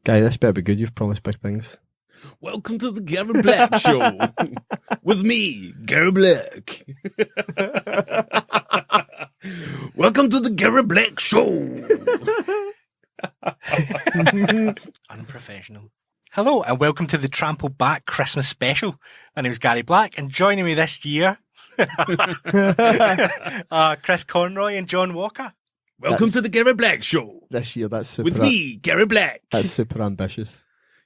Guy, this better be good. You've promised big things. Welcome to the Gary Black Show with me, Gary Black. Welcome to the Gary Black Show. Unprofessional. Hello and welcome to the Trampled Back Christmas special. My name is Gary Black and joining me this year, Chris Conroy and John Walker. Welcome to the Gary Black Show. This year, that's super. With me, Gary Black. That's super ambitious.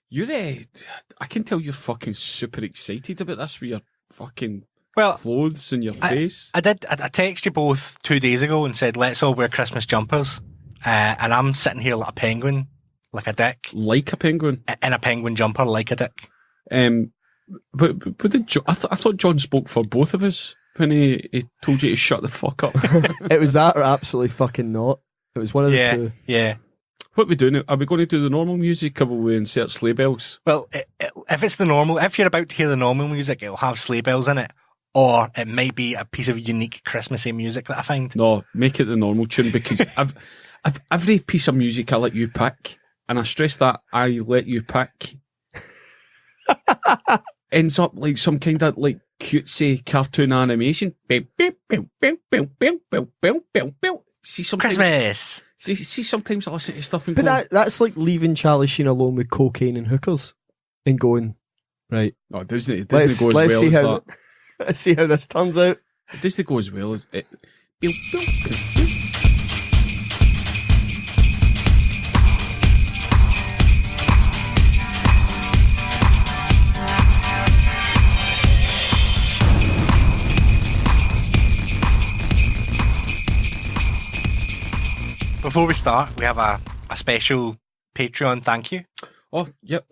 You're, I can tell you're fucking super excited about this with your fucking Well, clothes and your face. I texted you both 2 days ago and said, let's all wear Christmas jumpers. And I'm sitting here like a penguin, like a dick. Like a penguin? In a penguin jumper, like a dick. But did I thought John spoke for both of us when he told you to shut the fuck up. It was that or absolutely fucking not. It was one of the two. Yeah. What are we doing? Are we going to do the normal music or will we insert sleigh bells? Well, if it's the normal, if you're about to hear the normal music, it'll have sleigh bells in it. Or it might be a piece of unique Christmassy music that I find. No, make it the normal tune because I've every piece of music I let you pick, and I stress that I let you pick, ends up like some kind of like cutesy cartoon animation. See, sometimes, Christmas! See, sometimes I listen to stuff and go, But that's like leaving Charlie Sheen alone with cocaine and hookers and going, right. no, it doesn't go as well see as how, that. Let's see how this turns out. It doesn't go as well as it. Before we start, we have a special Patreon thank you Oh, yep.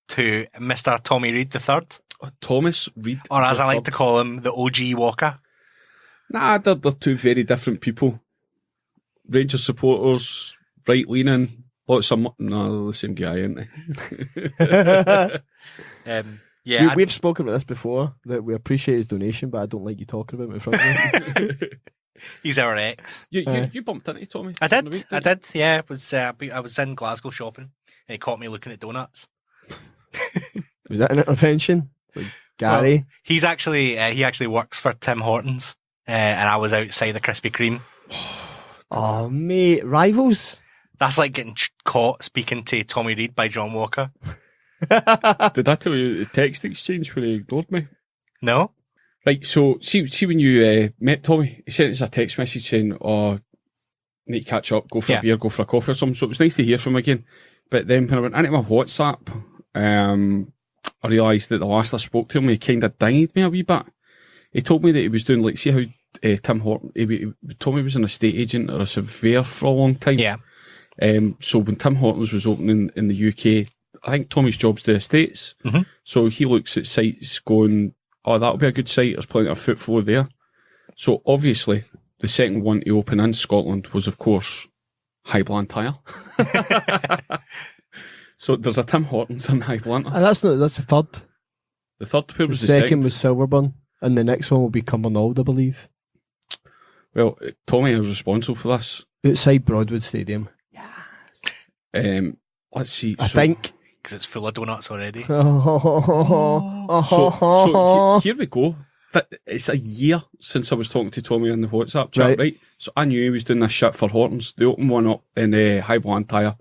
to Mr. Tommy Reid III, Oh, Thomas Reid. or as I like to call him, the OG Walker. Nah, they're two very different people. Rangers supporters, right leaning, lots of no, they're the same guy, aren't they? Yeah, We've spoken about this before, that we appreciate his donation, but I don't like you talking about it in front of me. he's our ex. You bumped into Tommy. I during the did. week, I did. Yeah, it was. I was in Glasgow shopping, and he caught me looking at donuts. Was that an intervention? Like, Gary? Well, he actually works for Tim Hortons, and I was outside the Krispy Kreme. Oh, mate. Rivals? That's like getting caught speaking to Tommy Reid by John Walker. Did I tell you the text exchange where he ignored me? No. Right, so see when you met Tommy, he sent us a text message saying, "Oh, need to catch up, go for a beer, go for a coffee or something." So it was nice to hear from him again. But then when I went into my WhatsApp, I realised that the last I spoke to him, he kind of dinged me a wee bit. He told me that he was doing, like, see how Tim Horton, he told me he was an estate agent or a surveyor for a long time. Yeah. So when Tim Hortons was opening in the UK, I think Tommy's job's the estates. Mm-hmm. So he looks at sites going, oh, that'll be a good site, there's plenty of footfall there. So obviously, the second one to open in Scotland was, of course, High Blantyre. So there's a Tim Hortons in High Blantyre. That's the third. The third pair was The the second was Silverburn, and the next one will be Cumbernauld, I believe. Well, Tommy is responsible for this. Outside Broadwood Stadium. Let's see. I think. Because it's full of donuts already. So here we go. It's a year since I was talking to Tommy on the WhatsApp chat, right? So I knew he was doing this shit for Hortons. They opened one up in High Blantyre.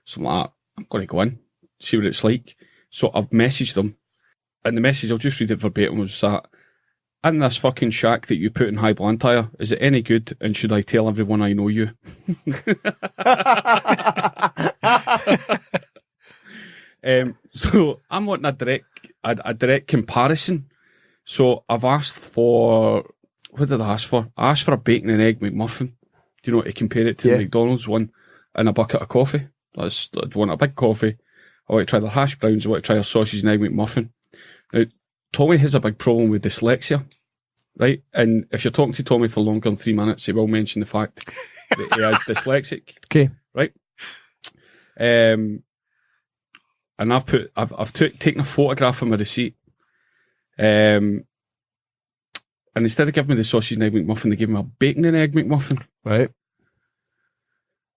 So I'm like, I'm going to go in, see what it's like. So I've messaged them. And the message, I'll just read it verbatim, was that, in this fucking shack that you put in High Blantyre, is it any good? And should I tell everyone I know you? So I'm wanting a direct comparison. So I've asked for, what did I ask for? I asked for a bacon and egg McMuffin. Do you know, to compare it to the McDonald's one, and a bucket of coffee. I'd want a big coffee. I want to try their hash browns. I want to try their sausage and egg McMuffin. Now, Tommy has a big problem with dyslexia, right? And if you're talking to Tommy for longer than 3 minutes, he will mention the fact that he is dyslexic. Okay. Right? And I've taken a photograph of my receipt. And instead of giving me the sausage and egg McMuffin, they gave me a bacon and egg McMuffin. Right.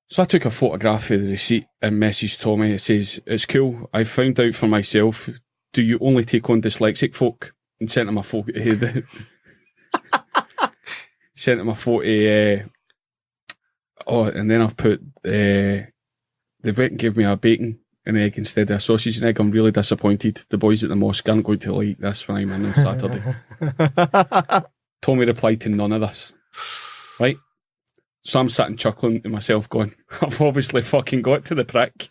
So I took a photograph of the receipt and messaged Tommy. It says, "It's cool. I found out for myself. Do you only take on dyslexic folk?" And sent him a photo. Sent him a photo. And then I've put. They went and gave me a bacon and egg instead of a sausage and egg. I'm really disappointed. The boys at the mosque aren't going to like this when I'm in on Saturday. Tommy replied to none of this. Right? So I'm sitting chuckling to myself going, I've obviously fucking got to the prick.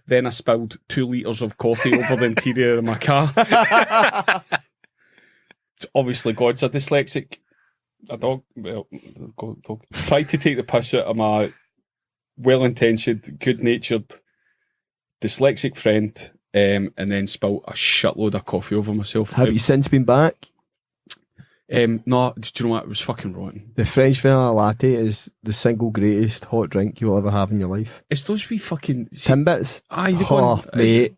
Then I spilled 2 litres of coffee over the interior of my car. Obviously God's a dyslexic. A dog, well, dog. Tried to take the piss out of my well-intentioned, good-natured dyslexic friend, and then spilled a shitload of coffee over myself. Have you since been back? No, do you know what? It was fucking rotten. The French vanilla latte is the single greatest hot drink you'll ever have in your life. It's those wee fucking... Timbits? Aye, Mate.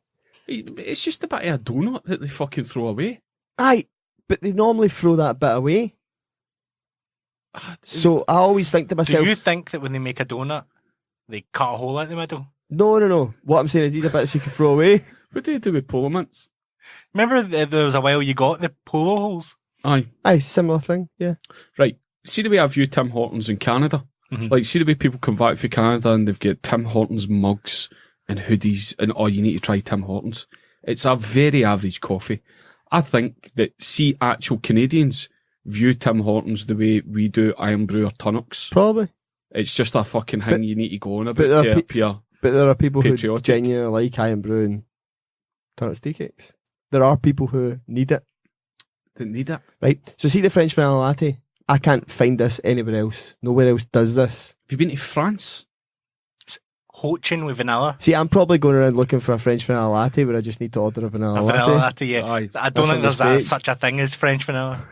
It's just a bit of a donut that they fucking throw away. Aye, but they normally throw that bit away. So I always think to myself... Do you think that when they make a donut, they cut a hole out the middle? No. What I'm saying is these are bits you can throw away. What do you do with polo mints? Remember there was a while you got the polo holes? Aye, similar thing, yeah. Right, see the way I view Tim Hortons in Canada? Mm-hmm. Like, see the way people come back from Canada and they've got Tim Hortons mugs and hoodies and, you need to try Tim Hortons. It's a very average coffee. I think that, actual Canadians view Tim Hortons the way we do Iron Brew or Tunnocks. Probably. It's just a fucking thing you need to go on but about to appear But there are people patriotic. who genuinely like Iron Brew and Tunnocks tea cakes. There are people who need it. Didn't need it. Right, so see the French vanilla latte? I can't find this anywhere else. Nowhere else does this. Have you been to France? Hochin with vanilla. See, I'm probably going around looking for a French vanilla latte where I just need to order a vanilla latte. Vanilla latte, yeah. Aye. I don't think That's a there's mistake. such a thing as French vanilla.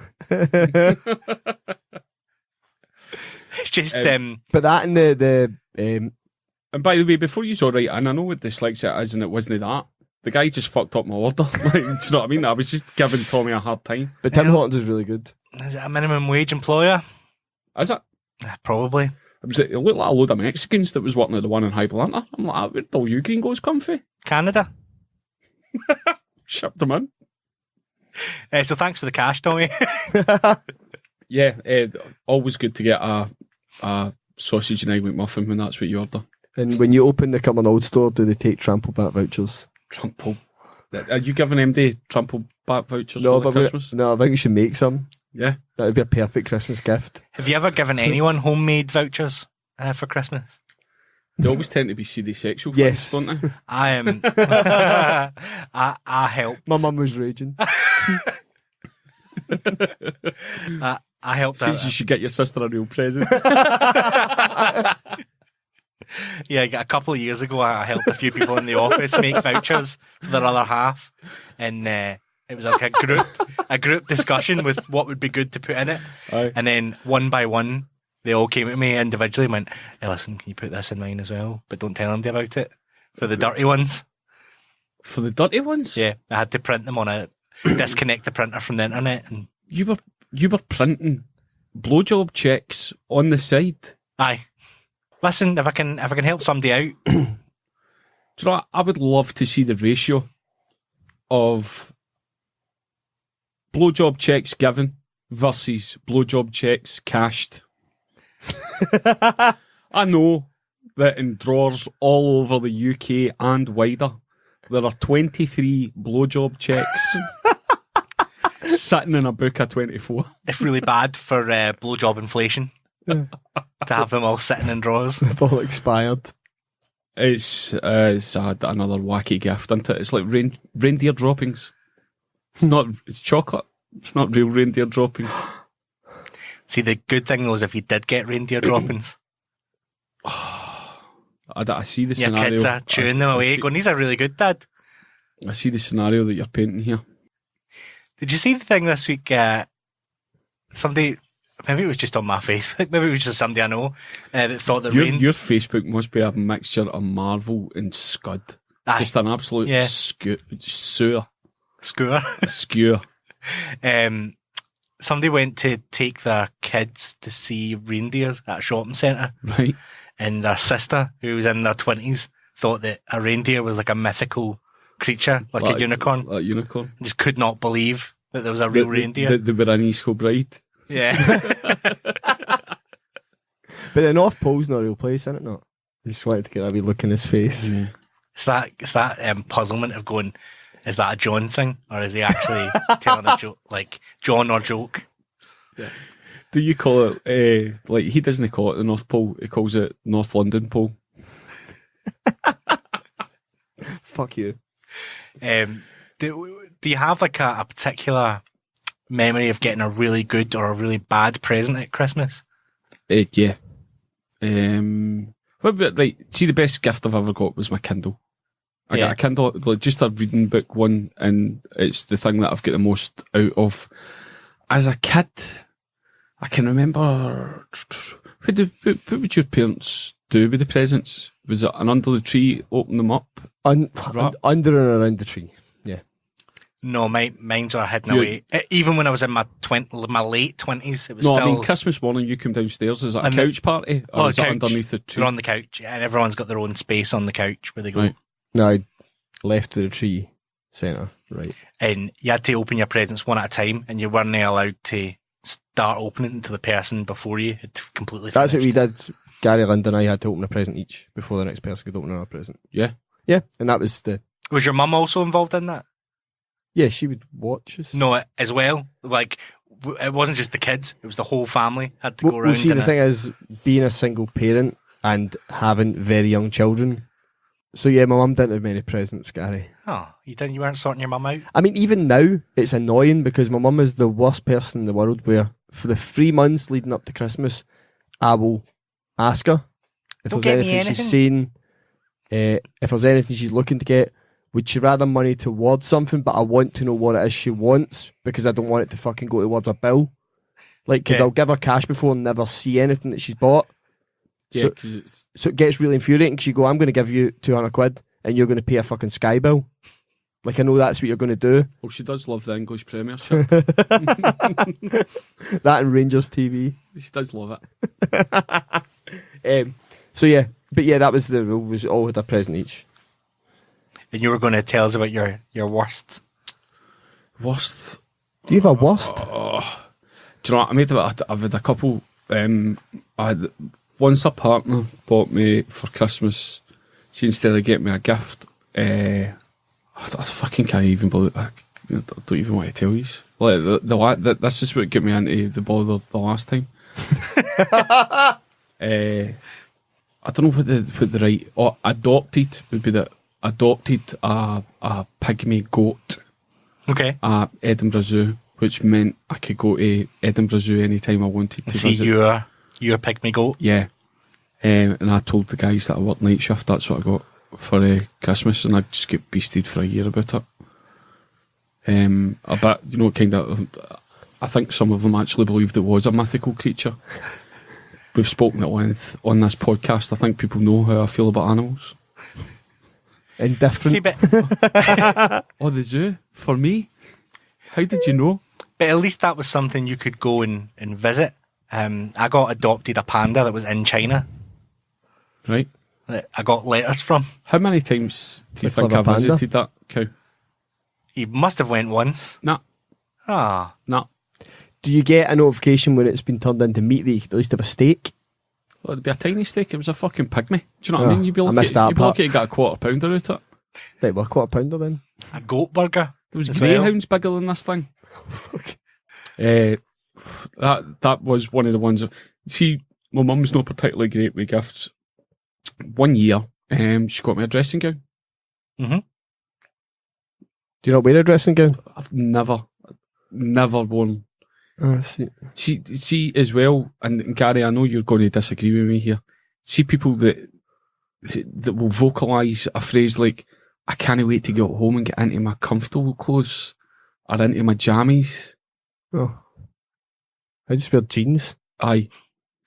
It's just... But that and the And by the way, before you saw right, and I know what dyslexia is and it wasn't that, the guy just fucked up my order. Like, do you know what I mean? I was just giving Tommy a hard time. but Tim Hortons is really good. Is it a minimum wage employer? Is it? Probably. It looked like a load of Mexicans that was working at the one in High Blanter. I'm like, where'd all you gringos come from? Canada. Shipped them in. So thanks for the cash, Tommy. Yeah, always good to get a sausage and egg McMuffin when that's what you order. And when you open the Cumbernauld store, do they take Trampled back vouchers? Trampled. Are you giving MD Trampled back vouchers No, for Christmas? No, I think you should make some. Yeah. That would be a perfect Christmas gift. Have you ever given anyone homemade vouchers for Christmas? They always tend to be CD sexual Yes. things, don't they? I am. I helped. My mum was raging. I helped Says out. you should get your sister a real present. Yeah, a couple of years ago, I helped a few people in the office make vouchers for their other half, and it was like a group discussion with what would be good to put in it. Aye. And then one by one, they all came at me individually and went, "Hey, listen, can you put this in mine as well? But don't tell anybody about it." For the dirty ones. For the dirty ones? Yeah, I had to print them on disconnect the printer from the internet. And You were printing blowjob checks on the side. aye. Listen, if I can help somebody out. Do you know what? I would love to see the ratio of blowjob checks given versus blowjob checks cashed. I know that in drawers all over the UK and wider, there are 23 blowjob checks sitting in a book of 24. It's really bad for blowjob inflation to have them all sitting in drawers. They've all expired. It's another wacky gift, isn't it? It's like reindeer droppings. It's chocolate. It's not real reindeer droppings. See, the good thing was if you did get reindeer droppings, I see the your scenario. kids are chewing them away, going, "These are really good, Dad." I see the scenario that you're painting here. Did you see the thing this week? Somebody, maybe it was just on my Facebook, maybe it was just somebody I know that thought that Your Facebook must be a mixture of Marvel and Scud. Aye. Just an absolute Yeah. sewer. Skewer. Skewer. somebody went to take their kids to see reindeers at a shopping centre, Right. and their sister, who was in their 20s, thought that a reindeer was like a mythical creature, like a unicorn. Like a unicorn. Just could not believe that there was a real reindeer. They were an Easter bride. Yeah. But the North Pole's not a real place, isn't it? Not. I just wanted to get that wee look in his face. Yeah. It's that puzzlement of going, is that a John thing, or is he actually telling a joke, like John or joke? Yeah. Do you call it, like, he doesn't call it the North Pole, he calls it North London Pole. Fuck you. Do you have like a particular memory of getting a really good or a really bad present at Christmas? Yeah. Right, see, the best gift I've ever got was my Kindle. I got a Kindle, like, just a reading book one, and it's the thing that I've got the most out of. As a kid, I can remember, what would your parents do with the presents? Was it an under the tree, open them up? Under and around the tree. Yeah. No, mine were hidden away. Even when I was in my late 20s, it was still... I mean, Christmas morning, you come downstairs, is it a couch party? Or is it underneath the tree? They're on the couch, and everyone's got their own space on the couch where they go. Right. No, I left to the tree centre, right. And you had to open your presents one at a time, and you weren't allowed to start opening to the person before you had completely finished. That's what we did. Gary, Linda and I had to open a present each before the next person could open another present. Yeah. Yeah, and that was the... Was your mum also involved in that? Yeah, she would watch us. No, as well. Like, it wasn't just the kids, it was the whole family had to go around. Well, see, the thing is, being a single parent and having very young children... So yeah, my mum didn't have many presents, Gary. Oh, you weren't sorting your mum out? I mean, even now, it's annoying because my mum is the worst person in the world where for the 3 months leading up to Christmas, I will ask her if Don't there's get me anything she's seen, if there's anything she's looking to get. Would she rather money towards something, but I want to know what it is she wants because I don't want it to fucking go towards a bill. Like, because I'll give her cash before and never see anything that she's bought. Yeah, so it gets really infuriating because you go, I'm going to give you 200 quid and you're going to pay a fucking Sky bill. Like, I know that's what you're going to do. Well, she does love the English Premiership. That and Rangers TV. She does love it. So yeah, but yeah, that was the rule, was all had a present each. And you were going to tell us about your worst. Worst? Do you have a worst? Do you know what? I've had a couple. Once a partner bought me for Christmas, see, instead of getting me a gift, I fucking can't even believe. I don't even want to tell you. Like that's just what got me into the bother the last time. I don't know what the right adopted would be. That adopted a pygmy goat. Okay. At Edinburgh Zoo, which meant I could go to Edinburgh Zoo anytime I wanted to see visit. Your pygmy goat. Yeah. And I told the guys that I worked night shift, that's what I got for Christmas, and I just get beasted for a year about it. I bet, I think some of them actually believed it was a mythical creature. We've spoken at length on this podcast. I think people know how I feel about animals. Indifferent. See, The zoo? For me? How did you know? But at least that was something you could go and visit. I got adopted a panda that was in China. Right. That I got letters from. How many times do you think I visited that cow? You must have went once. Nah. Ah. Nah. Do you get a notification when it's been turned into meat that you could at least have a steak? Well, it'd be a tiny steak. It was a fucking pygmy. Do you know what I mean? You'd be lucky you got a quarter pounder out of it. Right, well, a quarter pounder then. A goat burger. There was greyhounds bigger than this thing. That was one of the ones. See, my mum's not particularly great with gifts. One year, she got me a dressing gown. Mm-hmm. Do you not wear a dressing gown? I've never worn. Oh, I see. See as well, and Gary, I know you're going to disagree with me here. See people that will vocalise a phrase like, I can't wait to get home and get into my comfortable clothes or into my jammies. Oh. I just wear jeans. Aye.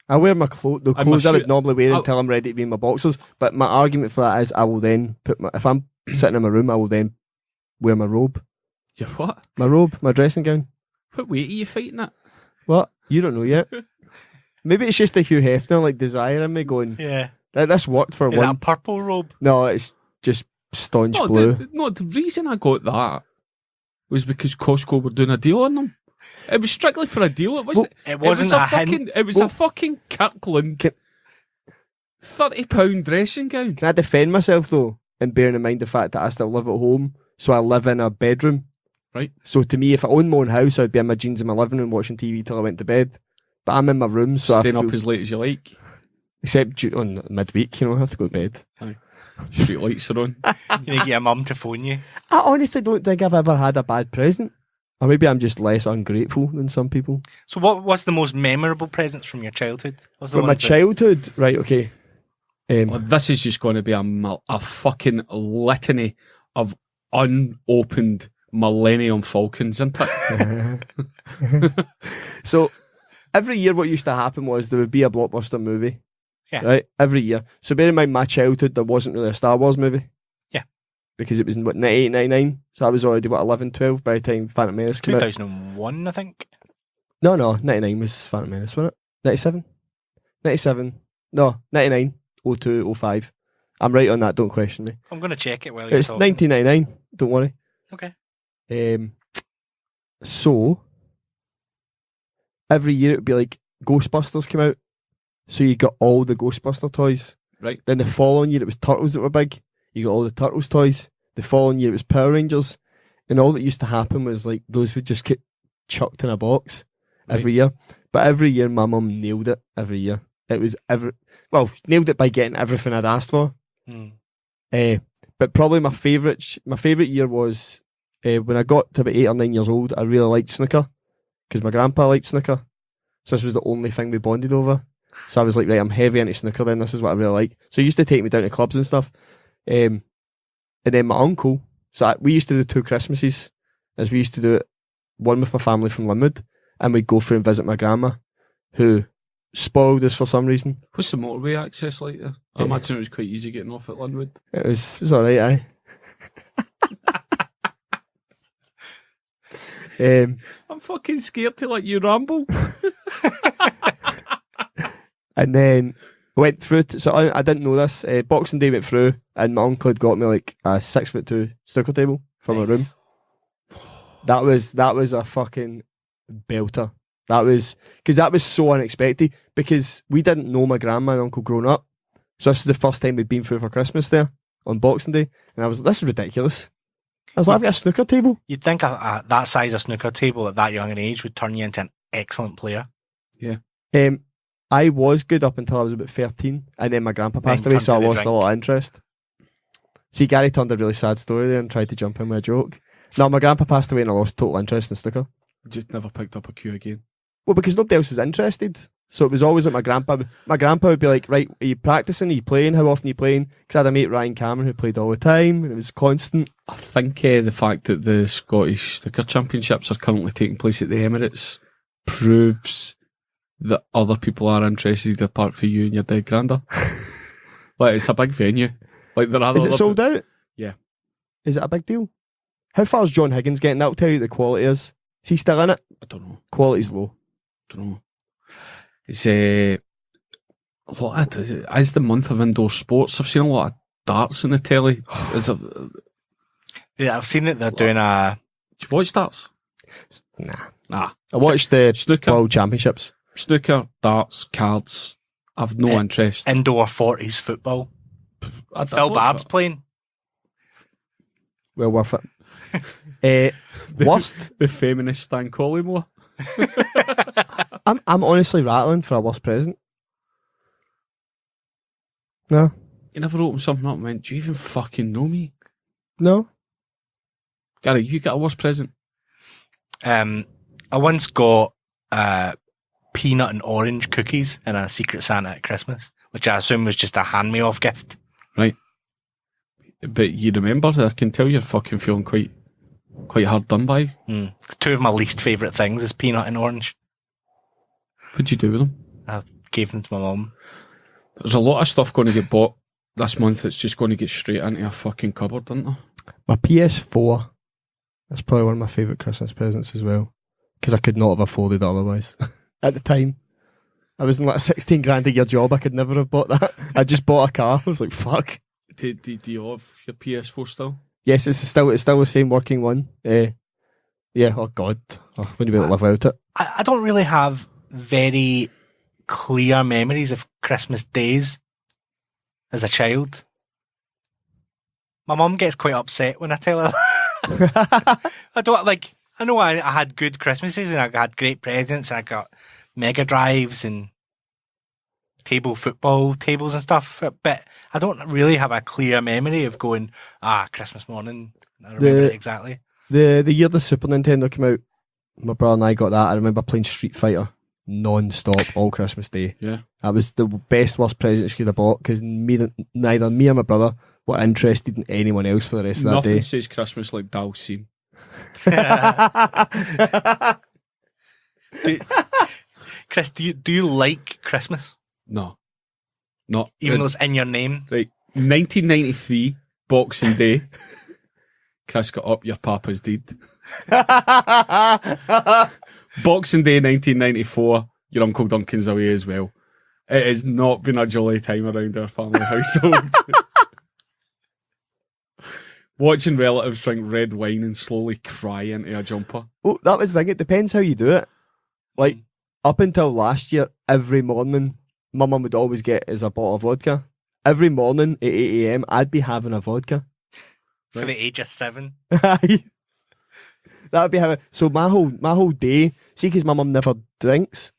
I wear the clothes I would normally wear until I'm ready to be in my boxers. But my argument for that is I will then if I'm sitting in my room, I will then wear my robe. Your what? My robe, my dressing gown. What weight are you fighting at? What? You don't know yet. Maybe it's just a Hugh Hefner like desire in me going. Yeah. This worked for Is one. that a purple robe? No, it's just staunch No, blue. the reason I got that was because Costco were doing a deal on them. It was strictly for a deal. It wasn't. It wasn't a hint. It was a fucking Kirkland £30 dressing gown. Can I defend myself though, and bearing in mind the fact that I still live at home, so I live in a bedroom. Right. So to me, if I owned my own house, I'd be in my jeans in my living room watching TV till I went to bed. But I'm in my room, so Staying up as late as you like. Except on midweek, I have to go to bed. Aye. Street lights are on. You need to get your mum to phone you. I honestly don't think I've ever had a bad present. Or maybe I'm just less ungrateful than some people. So what's the most memorable presents from your childhood? From my childhood? Right, okay. Well, this is just going to be a fucking litany of unopened Millennium Falcons, isn't it? So, every year what used to happen was there would be a blockbuster movie. Yeah. Right? Every year. So, bear in mind, my childhood, there wasn't really a Star Wars movie. Yeah. Because it was in, 98, 99? So, I was already, 11, 12 by the time Phantom Menace came out. 2001, I think. No, 99 was Phantom Menace, wasn't it? 97? 97. No, 99, 02, 05. I'm right on that, don't question me. I'm going to check it while you're It's talking. 1999, don't worry. Okay. So, every year it would be like Ghostbusters came out. So you got all the Ghostbuster toys. Right. Then the following year it was Turtles that were big. You got all the Turtles toys. The following year it was Power Rangers. And all that used to happen was like those would just get chucked in a box every year. But every year my mum nailed it every year. It was nailed it by getting everything I'd asked for. But probably my favourite year was when I got to about 8 or 9 years old. I really liked snooker because my grandpa liked snooker. So this was the only thing we bonded over. So I was like, right, I'm heavy into snooker then. This is what I really like. So he used to take me down to clubs and stuff. And then my uncle, we used to do 2 Christmases, as we used to do it, one with my family from Linwood, and we'd go through and visit my grandma, who spoiled us for some reason. What's the motorway access like there? I imagine it was quite easy getting off at Linwood. It was alright, aye. I'm fucking scared to let you ramble. And then went through, so I didn't know this. Boxing Day went through, and my uncle had got me like a 6'2" snooker table for my room. That was a fucking belter. That was so unexpected because we didn't know my grandma and uncle growing up. So this is the first time we'd been through for Christmas there on Boxing Day, and I was like, this is ridiculous. I was like, I've got a snooker table. You'd think that size of snooker table at that young an age would turn you into an excellent player. Yeah. I was good up until I was about 13, and then my grandpa passed away, so I lost a lot of interest. See, Gary turned a really sad story there and tried to jump in with a joke. No, my grandpa passed away and I lost total interest in snooker. Just never picked up a cue again. Well, because nobody else was interested. So it was always like my grandpa. My grandpa would be like, right, are you practicing? Are you playing? How often are you playing? Because I had a mate, Ryan Cameron, who played all the time, and it was constant. I think the fact that the Scottish Snooker Championships are currently taking place at the Emirates proves that other people are interested apart from you and your dead granda. Like, it's a big venue. Like, there are Is it sold out? Yeah. Is it a big deal? How far is John Higgins getting? That'll tell you the quality is. Is he still in it? I don't know. Quality's low. Don't know. It's as the month of indoor sports, I've seen a lot of darts in the telly. Yeah, I've seen it. They're doing a. Do you watch darts? Nah. I watched the Snooker. World Championships. Snooker, darts, cards. I've no interest. Indoor 40s football. Phil Babb's playing. Well worth it. Worst? The feminist Stan Collymore. I'm honestly rattling for a worst present. No. You never opened something up and went, do you even fucking know me? No. Gary, you got a worst present? I once got peanut and orange cookies in a Secret Santa at Christmas, which I assume was just a hand-me-off gift. Right. But you remember, I can tell you're fucking feeling quite hard done by. Two of my least favourite things is peanut and orange. What'd you do with them? I gave them to my mum. There's a lot of stuff going to get bought this month that's just going to get straight into a fucking cupboard, isn't there? My PS4. That's probably one of my favourite Christmas presents as well. because I could not have afforded it otherwise. At the time, I was in like a 16 grand a year job. I could never have bought that. I just bought a car. I was like, fuck. Do you have your PS4 still? Yes, it's still the same working one. Yeah. Oh God, wouldn't be able to live without it. I don't really have very clear memories of Christmas days as a child. My mum gets quite upset when I tell her. I don't like. I know I had good Christmases and I had great presents and I got Mega Drives and table football tables and stuff, but I don't really have a clear memory of going, Christmas morning. I remember it exactly. The year the Super Nintendo came out, my brother and I got that. I remember playing Street Fighter non-stop all Christmas Day. Yeah. That was the best, worst present she could have bought, because neither me or my brother were interested in anyone else for the rest of that day. Nothing says Christmas like Dalcine. Chris, do you like Christmas? No. Not even though it's in your name. Right. 1993, Boxing Day. Chris got up, your papa's dead. Boxing Day 1994, your Uncle Duncan's away as well. It has not been a jolly time around our family household. Watching relatives drink red wine and slowly cry into a jumper. Well, that was the thing. It depends how you do it. Like, up until last year, every morning, my mum would always get us a bottle of vodka. Every morning at 8 a.m, I'd be having a vodka. For the age of 7. That would be how. So my whole day, see, because my mum never drinks,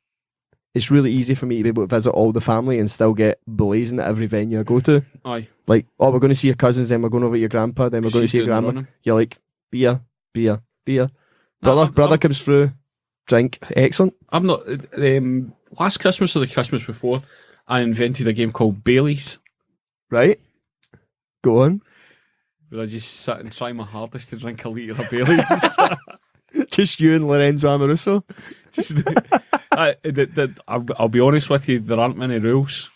it's really easy for me to be able to visit all the family and still get blazing at every venue I go to. Aye. Like, we're going to see your cousins, then we're going over to your grandpa, then we're going to see your grandma. You're like, beer. Brother comes through, drink, excellent. I'm not. Last Christmas or the Christmas before, I invented a game called Baileys. Right? Go on. Where I just sit and try my hardest to drink a litre of Baileys. Just you and Lorenzo Amoruso. I'll be honest with you, there aren't many rules,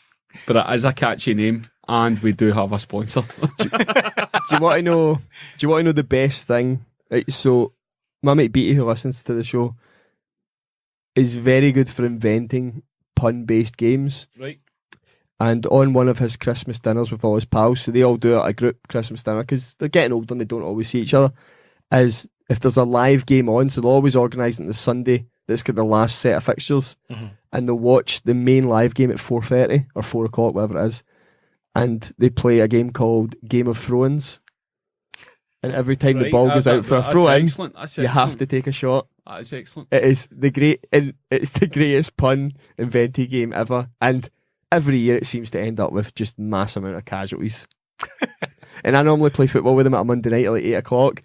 but it is a catchy name, and we do have a sponsor. Do you want to know the best thing? Right, so my mate Beatty, who listens to the show, is very good for inventing pun-based games. Right. And on one of his Christmas dinners with all his pals, so they all do it, a group Christmas dinner, because they're getting older and they don't always see each other, is if there's a live game on, so they'll always organise it on the Sunday that's got the last set of fixtures, and they'll watch the main live game at 4:30 or 4 o'clock, whatever it is, and they play a game called Game of Thrones. And every time the ball goes out for a throw-in, you have to take a shot. That is excellent. It's the greatest pun invented game ever, and every year it seems to end up with just mass amount of casualties. And I normally play football with them at a Monday night at like 8 o'clock,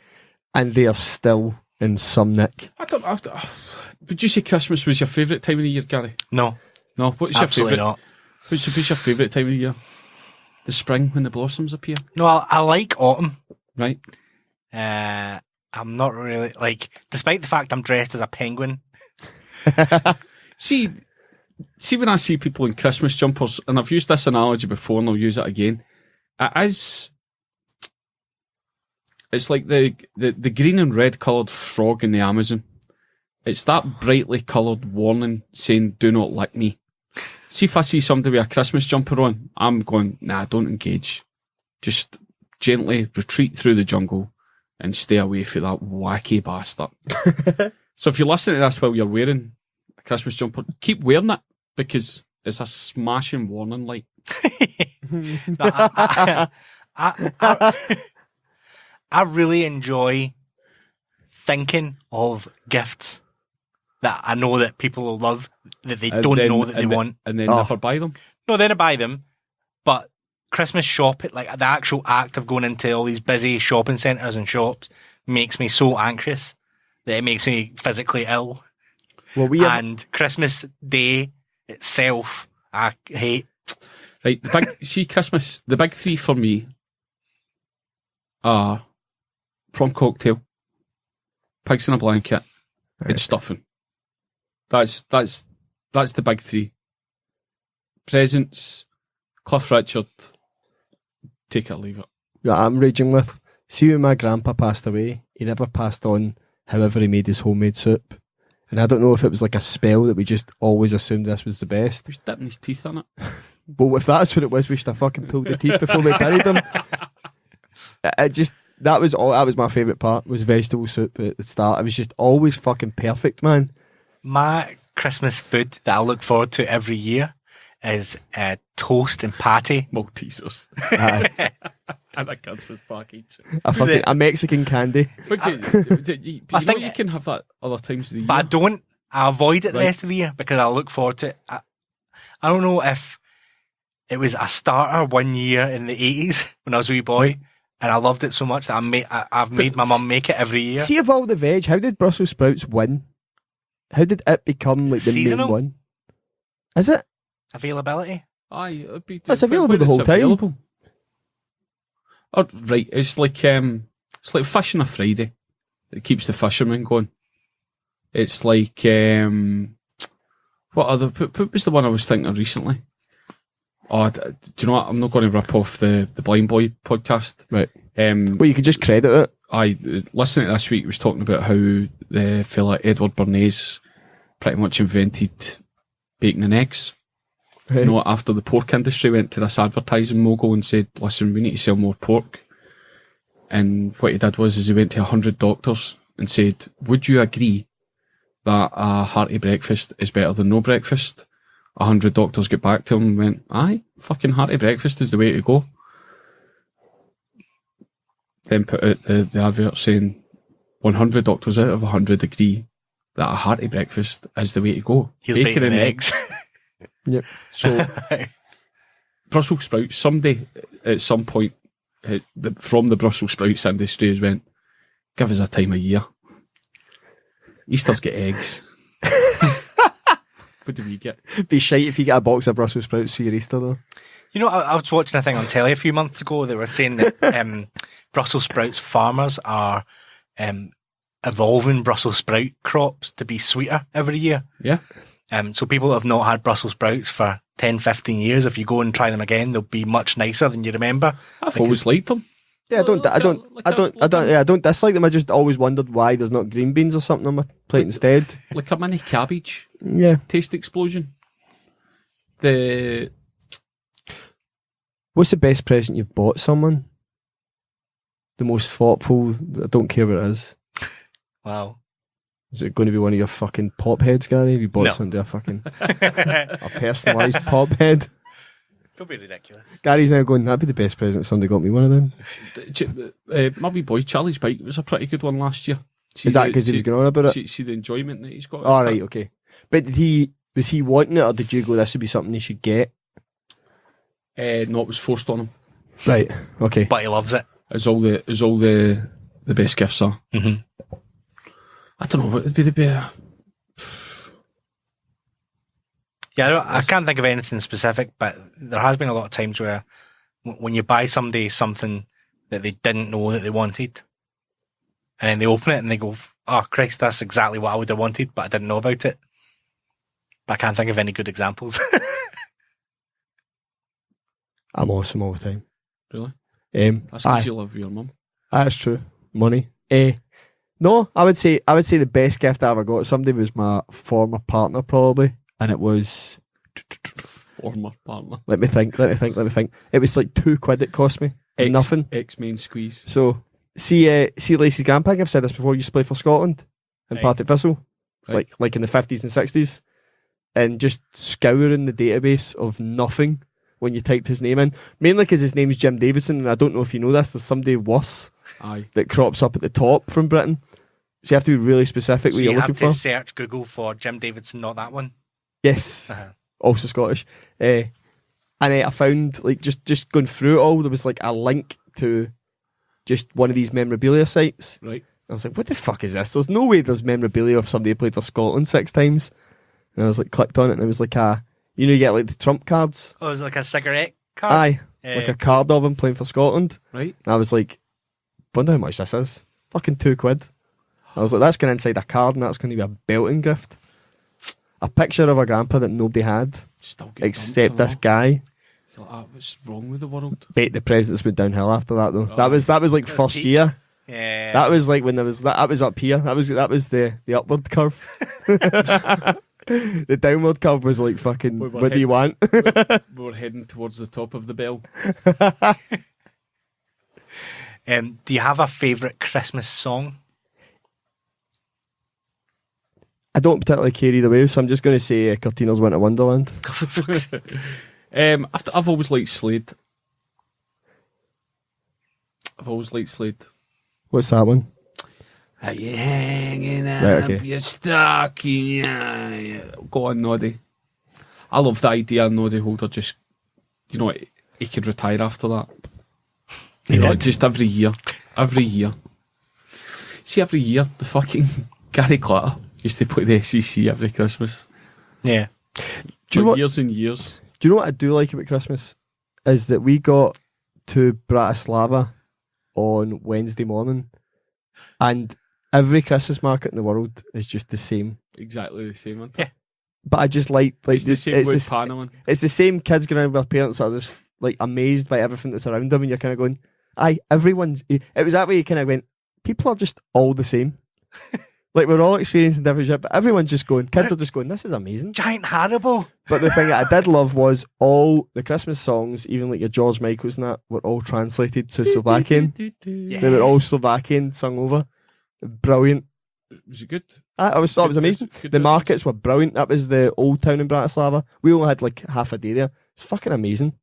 and they are still in some nick. Would you say Christmas was your favourite time of the year, Gary? No. What's Absolutely your favourite? not. What's your favourite time of the year? The spring when the blossoms appear? No, I like autumn. Right. I'm not really, like, despite the fact I'm dressed as a penguin. See, when I see people in Christmas jumpers, and I've used this analogy before and I'll use it again, it's like the green and red coloured frog in the Amazon. It's that brightly coloured warning saying, do not lick me. See, if I see somebody with a Christmas jumper on, I'm going, nah, don't engage. Just gently retreat through the jungle and stay away from that wacky bastard. So if you're listening to this while you're wearing a Christmas jumper, keep wearing it, because it's a smashing warning light. I really enjoy thinking of gifts that I know that people will love, that they don't know that they want. And then never buy them? No, then I buy them, but Christmas shopping, like the actual act of going into all these busy shopping centres and shops, makes me so anxious that it makes me physically ill. Well, and Christmas Day itself, I hate. Right, Christmas, the big three for me are prawn cocktail, pigs in a blanket, and stuffing. That's the big three. Presents, Cliff Richard, take it or leave it. Yeah, I'm raging with. See, when my grandpa passed away, he never passed on however he made his homemade soup. And I don't know if it was like a spell that we just always assumed this was the best. He was dipping his teeth in it. But if that's what it was, we should have fucking pulled the teeth before we buried them. That was my favourite part, was vegetable soup at the start. It was just always fucking perfect, man. My Christmas food that I look forward to every year is toast and patty. Maltesers. And a Christmas package. A Mexican candy. But I think you can have that other times of the year. But I don't. I avoid it the rest of the year because I look forward to it. I don't know if it was a starter one year in the 80s when I was a wee boy, and I loved it so much that I've made my mum make it every year. See, of all the veg, how did Brussels sprouts win? How did it become like the Seasonal? main one? Is it? Availability? Aye, it'd be. It's available the whole time. Oh, right, it's like fish on a Friday. It keeps the fishermen going. It's like what was the one I was thinking of recently? Oh, do you know what? I'm not going to rip off the Blind Boy podcast. Right. Well, you could just credit it. Listening to this week, was talking about how the fella Edward Bernays pretty much invented bacon and eggs. Right. You know, after the pork industry went to this advertising mogul and said, listen, we need to sell more pork. And what he did was he went to 100 doctors and said, would you agree that a hearty breakfast is better than no breakfast? 100 doctors get back to him and went, aye, fucking hearty breakfast is the way to go. Then put out the advert saying 100 doctors out of 100 agree that a hearty breakfast is the way to go. Here's bacon and eggs. Yep. So, Brussels sprouts, somebody at some point from the Brussels sprouts industry has went, give us a time of year. Easter's get eggs. What do we get? Be shite if you get a box of Brussels sprouts for your Easter, though. You know, I was watching a thing on telly a few months ago. They were saying that Brussels sprouts farmers are evolving Brussels sprout crops to be sweeter every year. Yeah. So people that have not had Brussels sprouts for 10, 15 years, if you go and try them again, they'll be much nicer than you remember. I've always liked them. Yeah, I don't dislike them. I just always wondered why there's not green beans or something on my plate instead. Like a mini cabbage. Yeah. Taste explosion. What's the best present you've bought someone? The most thoughtful. I don't care what it is. Wow. Is it going to be one of your fucking pop heads, Gary? Have you bought No. somebody a fucking a personalised pop head? Don't be ridiculous. Gary's now going, that'd be the best present if somebody got me one of them. My wee boy Charlie's bike was a pretty good one last year. Is that because he was going on about it? See the enjoyment that he's got. All right, okay. But was he wanting it, or did you go, this would be something he should get? No, it was forced on him. Right, okay. But he loves it. As all the best gifts are. Mm-hmm. I don't know what would be the better. Yeah, I can't think of anything specific, but there has been a lot of times where when you buy somebody something that they didn't know that they wanted, and then they open it and they go, oh Christ, that's exactly what I would have wanted, but I didn't know about it. But I can't think of any good examples. I'm awesome all the time. Really? That's Aye. because you love your mum. That's true. Money. No, I would say the best gift I ever got somebody was my former partner, probably. And it was Former partner. Let me think. It was like £2 it cost me. Nothing. X-main squeeze. So see Lacey's grandpa, I've said this before, used to play for Scotland in Right. Partick Thistle. Right. Like in the 50s and 60s. And just scouring the database of nothing when you typed his name in. Mainly because his name's Jim Davidson, and I don't know if you know this, there's somebody worse Aye. that crops up at the top from Britain. So you have to be really specific So what you you're have looking to for. search Google for Jim Davidson, not that one. Yes. Uh-huh. Also Scottish. And I found, like, just going through it all, there was like a link to just one of these memorabilia sites. Right. I was like, what the fuck is this? There's no way there's memorabilia of somebody who played for Scotland 6 times. And I was like, clicked on it, and it was like you get like the trump cards. Oh, it was like a cigarette card? Aye. Like a card of him playing for Scotland. Right. And I was like, wonder how much this is. Fucking £2. I was like, that's going inside a card, and that's going to be a belting gift. A picture of a grandpa that nobody had, Still get except dumped, this guy. You're like, what's wrong with the world? Bet the presidents went downhill after that, though. Oh. That was like The first peak. year. Yeah. That was like when there was that was up here. That was the upward curve. The downward curve was like fucking. What do you want? we were heading towards the top of the bell. Do you have a favourite Christmas song? I don't particularly care either way, so I'm just going to say Cortino's Winter Wonderland. I've always liked Slade. What's that one? Are you hanging up Right, okay. your stocking? Go on, Noddy. I love the idea of Noddy Holder just, he could retire after that. Just every year. See, every year, the fucking Gary Clutter used to play the SEC every Christmas. Yeah. Years and years. Do you know what I do like about Christmas? Is that we got to Bratislava on Wednesday morning, and every Christmas market in the world is just the same. Exactly the same, isn't it? Yeah. But I just like it's the same with paneling. It's the same kids going around with their parents that are just like amazed by everything that's around them, and you're kind of going, "Aye, everyone's." It was that way. You kind of went, "People are just all the same." Like we're all experiencing different shit, but everyone's just going. Kids are just going, "This is amazing." Giant Hannibal. But the thing that I did love was all the Christmas songs, even like your George Michaels and that, were all translated to Slovakian. Yes. They were all Slovakian, sung over. Brilliant. Was it good? I was amazing. The markets were brilliant. That was the old town in Bratislava. We only had like half a day there. It's fucking amazing.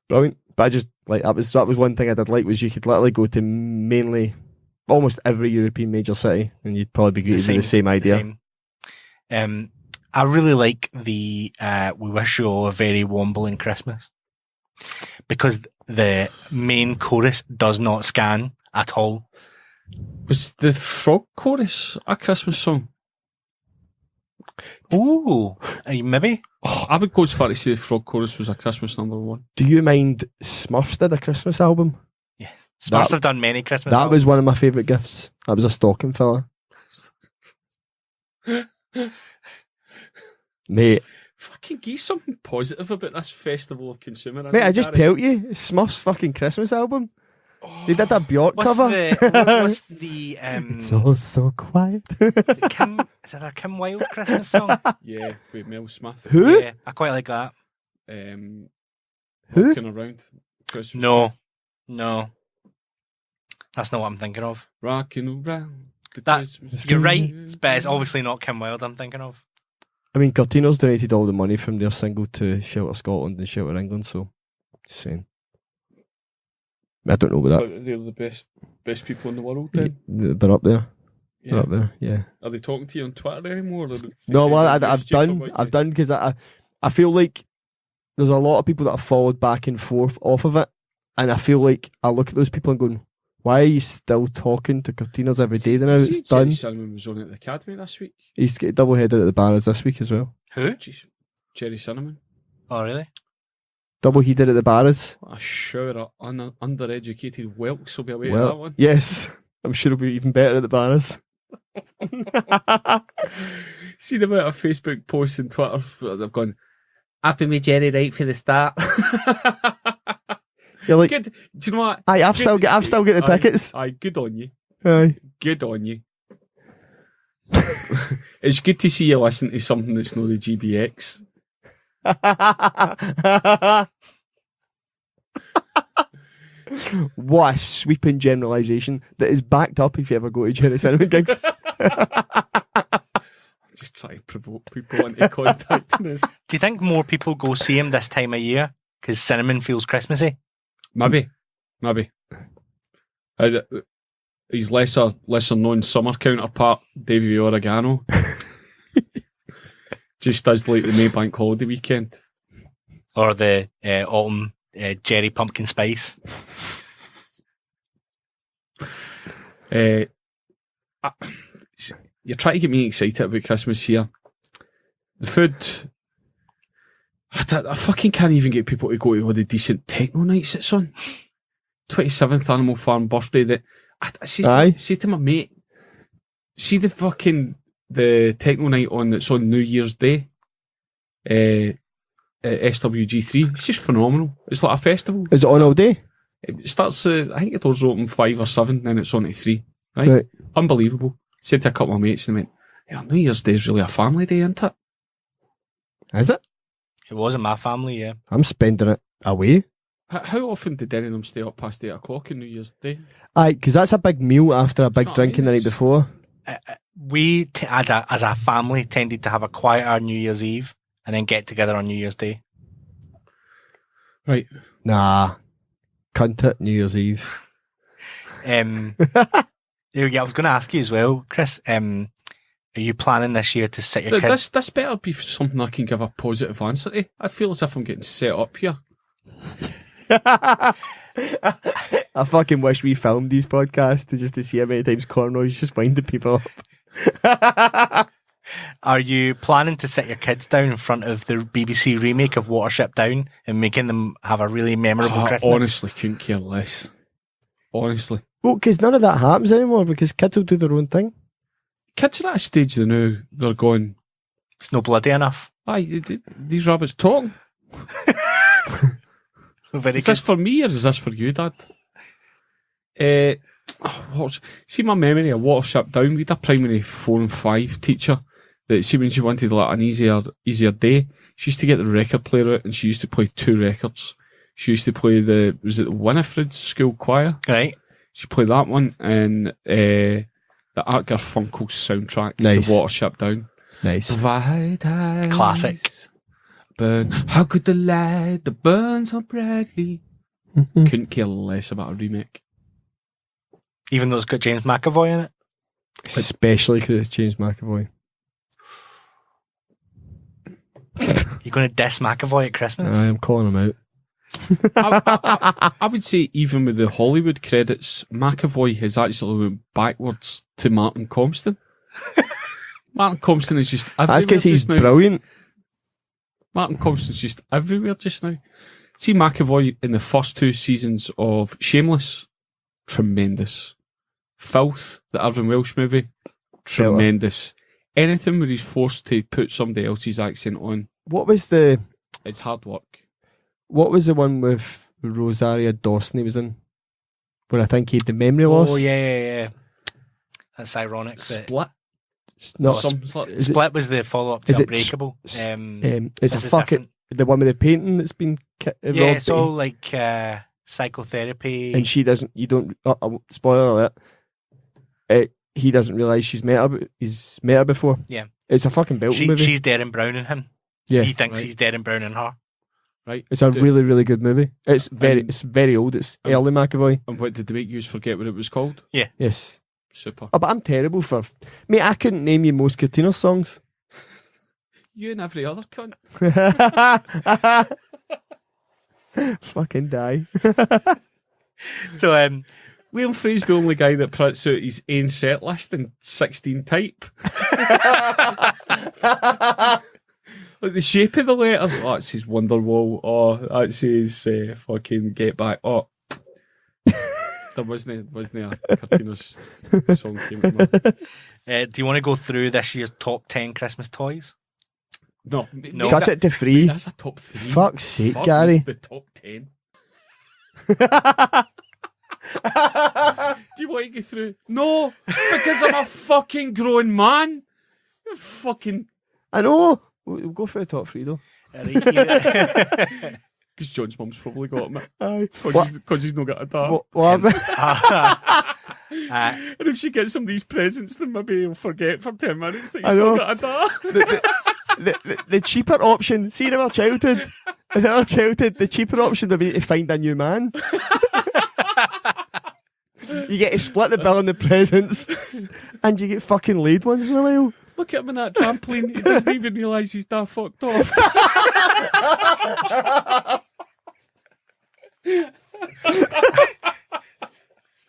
Brilliant. But I just like that was one thing I did like was you could literally go to mainly almost every European major city and you'd probably be greeted with the same idea. I really like the We Wish You All a Very Wombling Christmas because the main chorus does not scan at all. Was the frog chorus a Christmas song? Ooh, maybe. I would go as far to say the frog chorus was a Christmas number one. Do you mind Smurfs did a Christmas album? Yes. Smurfs have done many Christmas That albums. was one of my favourite gifts. That was a stocking filler. Mate. Fucking give something positive about this festival of consumerism. Mate, I just tell you, Smurfs fucking Christmas album. They did a Bjork what's cover. What's the It's all so quiet. is that a Kim Wilde Christmas song? Yeah, with Mel Smith. Who? Yeah, I quite like that. Who? Walking around. Christmas No. That's not what I'm thinking of. Rocking around the That- Christmas You're tree. right, but it's obviously not Kim Wilde I'm thinking of. I mean, Cortino's donated all the money from their single to Shelter Scotland and Shelter England, so just saying. I don't know about that. But they're the best people in the world then? They're up there. Yeah. They're up there, yeah. Are they talking to you on Twitter anymore? No, well, I've done because I feel like there's a lot of people that have followed back and forth off of it, and I feel like I look at those people and going, why are you still talking to Cortinos every day? Now it's done. Cinnamon was on at the Academy this week. He's got a double header at the Barras this week as well. Who? Jeez. Jerry Cinnamon. Oh, really? Double heater at the Barras. What a shower of undereducated whelks will be away at that one. Yes, I'm sure it'll be even better at the Barras. See the amount of Facebook posts and Twitter they've gone, I've been with Jerry right for the start. You're like, Good. Do you know what? I've still got the tickets. Aye, good on you. Aye. Good on you. It's good to see you listen to something that's not the GBX. What a sweeping generalisation that is backed up if you ever go to Jerry Cinnamon gigs. Just try to provoke people into contacting us. Do you think more people go see him this time of year because Cinnamon feels Christmassy? Maybe. His lesser known summer counterpart, Davey Oregano, just does like the Maybank holiday weekend. Or the autumn Jerry Pumpkin Spice? You're trying to get me excited about Christmas here. The food, I fucking can't even get people to go to all the decent techno nights it's on. 27th Animal Farm birthday. That I say to my mate, see the techno night that's on New Year's Day at SWG3. It's just phenomenal. It's like a festival. Is it on all day? It starts, I think the doors open 5 or 7, then it's on to 3. Right? Unbelievable. Said to a couple of mates and they went, yeah, New Year's Day is really a family day, isn't it? Is it? It was in my family, yeah. I'm spending it away. How often did any of them stay up past 8 o'clock on New Year's Day? Aye, because that's a big meal after a big drinking the night before. We, as a family, tended to have a quieter New Year's Eve and then get together on New Year's Day. Right. Nah. Cunt it, New Year's Eve. Yeah, I was going to ask you as well, Chris. Are you planning this year to set your kids? This better be something I can give a positive answer to. I feel as if I'm getting set up here. I fucking wish we filmed these podcasts just to see how many times Conroy's just winding people up. Are you planning to sit your kids down in front of the BBC remake of Watership Down and making them have a really memorable Christmas? Honestly, couldn't care less. Honestly. Well, because none of that happens anymore because kids will do their own thing. Kids are at a stage now, they're going, it's no bloody enough. Aye, these rabbits talk. It's not very Is this for me or is this for you, Dad? See my memory of Watership Down, we had a primary 4 and 5 teacher that, see, when she wanted like an easier day, she used to get the record player out and she used to play 2 records. She used to play was it Winifred's school choir? Right. She played that one and the Art Garfunkel soundtrack to Watership Down. Nice. Bright eyes Classic. Burn. How could the light that burns so brightly? Couldn't care less about a remake. Even though it's got James McAvoy in it? Especially because it's James McAvoy. You're going to diss McAvoy at Christmas? I'm calling him out. I would say even with the Hollywood credits, McAvoy has actually went backwards to Martin Compston. Martin Compston is just everywhere. That's because he's brilliant. Martin Compston's just everywhere just now. See McAvoy in the first 2 seasons of Shameless, tremendous. Filth, the Irvin Welsh movie, tremendous. Anything where he's forced to put somebody else's accent on. It's hard work. What was the one with Rosaria Dawson he was in? Where I think he had the memory loss? Oh, yeah. That's ironic. Split? No, Split was the follow-up to Unbreakable. It's a fucking... The one with the painting that's been... Yeah, it's all like psychotherapy. And she doesn't... You don't... spoiler alert. He doesn't realise he's met her before. Yeah. It's a fucking belting movie. She's Darren Brown in him. Yeah. He thinks he's Darren Brown in her. Right. It's a really, really good movie. It's very old. It's early McAvoy. And what did they make you forget what it was called? Yeah. Yes. Super. Oh, but I'm terrible for... Mate, I couldn't name you most Cortinas songs. You and every other cunt. Fucking die. So, Liam Frey's the only guy that prints out his own set list in 16 type. Like the shape of the letters. Oh, it says Wonderwall. Oh, that says fucking Get Back. Oh. There wasn't a Cortinas song came to mind. Do you want to go through this year's top 10 Christmas toys? No. Cut it to 3. That's a top 3. Fuck's sake, Gary. The top 10. Do you want to go through? No, because I'm a fucking grown man. You're fucking... I know. We'll go for the top 3 though. Because John's mum's probably got him. Because he's not got a dad. And if she gets some of these presents, then maybe he'll forget for 10 minutes that he's not got a dad. The cheaper option, see in our childhood, the cheaper option would be to find a new man. You get to split the bill on the presents and you get fucking laid once in a while. Look at him in that trampoline. He doesn't even realise he's that fucked off.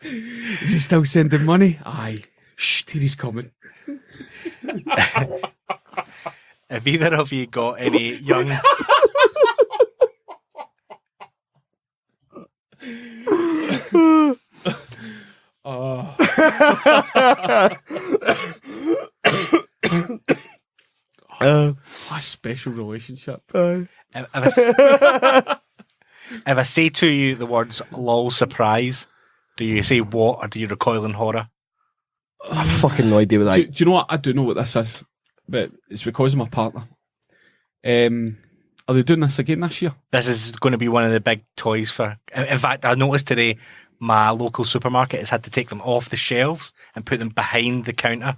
Is he still sending money? Aye. Shh, here he's coming. Have either of you got any young... A special relationship. Have If I say to you the words "lol surprise," do you say what, or do you recoil in horror? I've fucking no idea what that. Do you know what? I do know what this is, but it's because of my partner. Are they doing this again this year? This is going to be one of the big toys for. In fact, I noticed today my local supermarket has had to take them off the shelves and put them behind the counter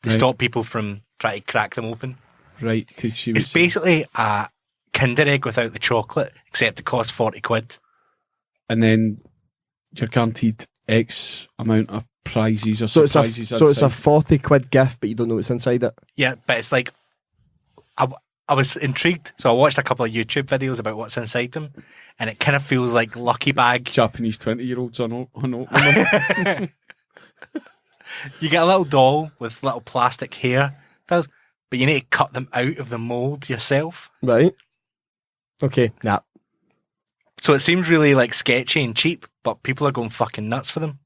to stop people from trying to crack them open. Right. It's basically a Kinder Egg without the chocolate, except it costs 40 quid. And then you're guaranteed X amount of prizes or surprises. So it's a 40 quid gift, but you don't know what's inside it. Yeah, but it's like I was intrigued, so I watched a couple of YouTube videos about what's inside them, and it kind of feels like Lucky Bag. Japanese 20-year-olds on them. You get a little doll with little plastic hair, but you need to cut them out of the mould yourself. Right. Okay, nah. So it seems really like sketchy and cheap, but people are going fucking nuts for them.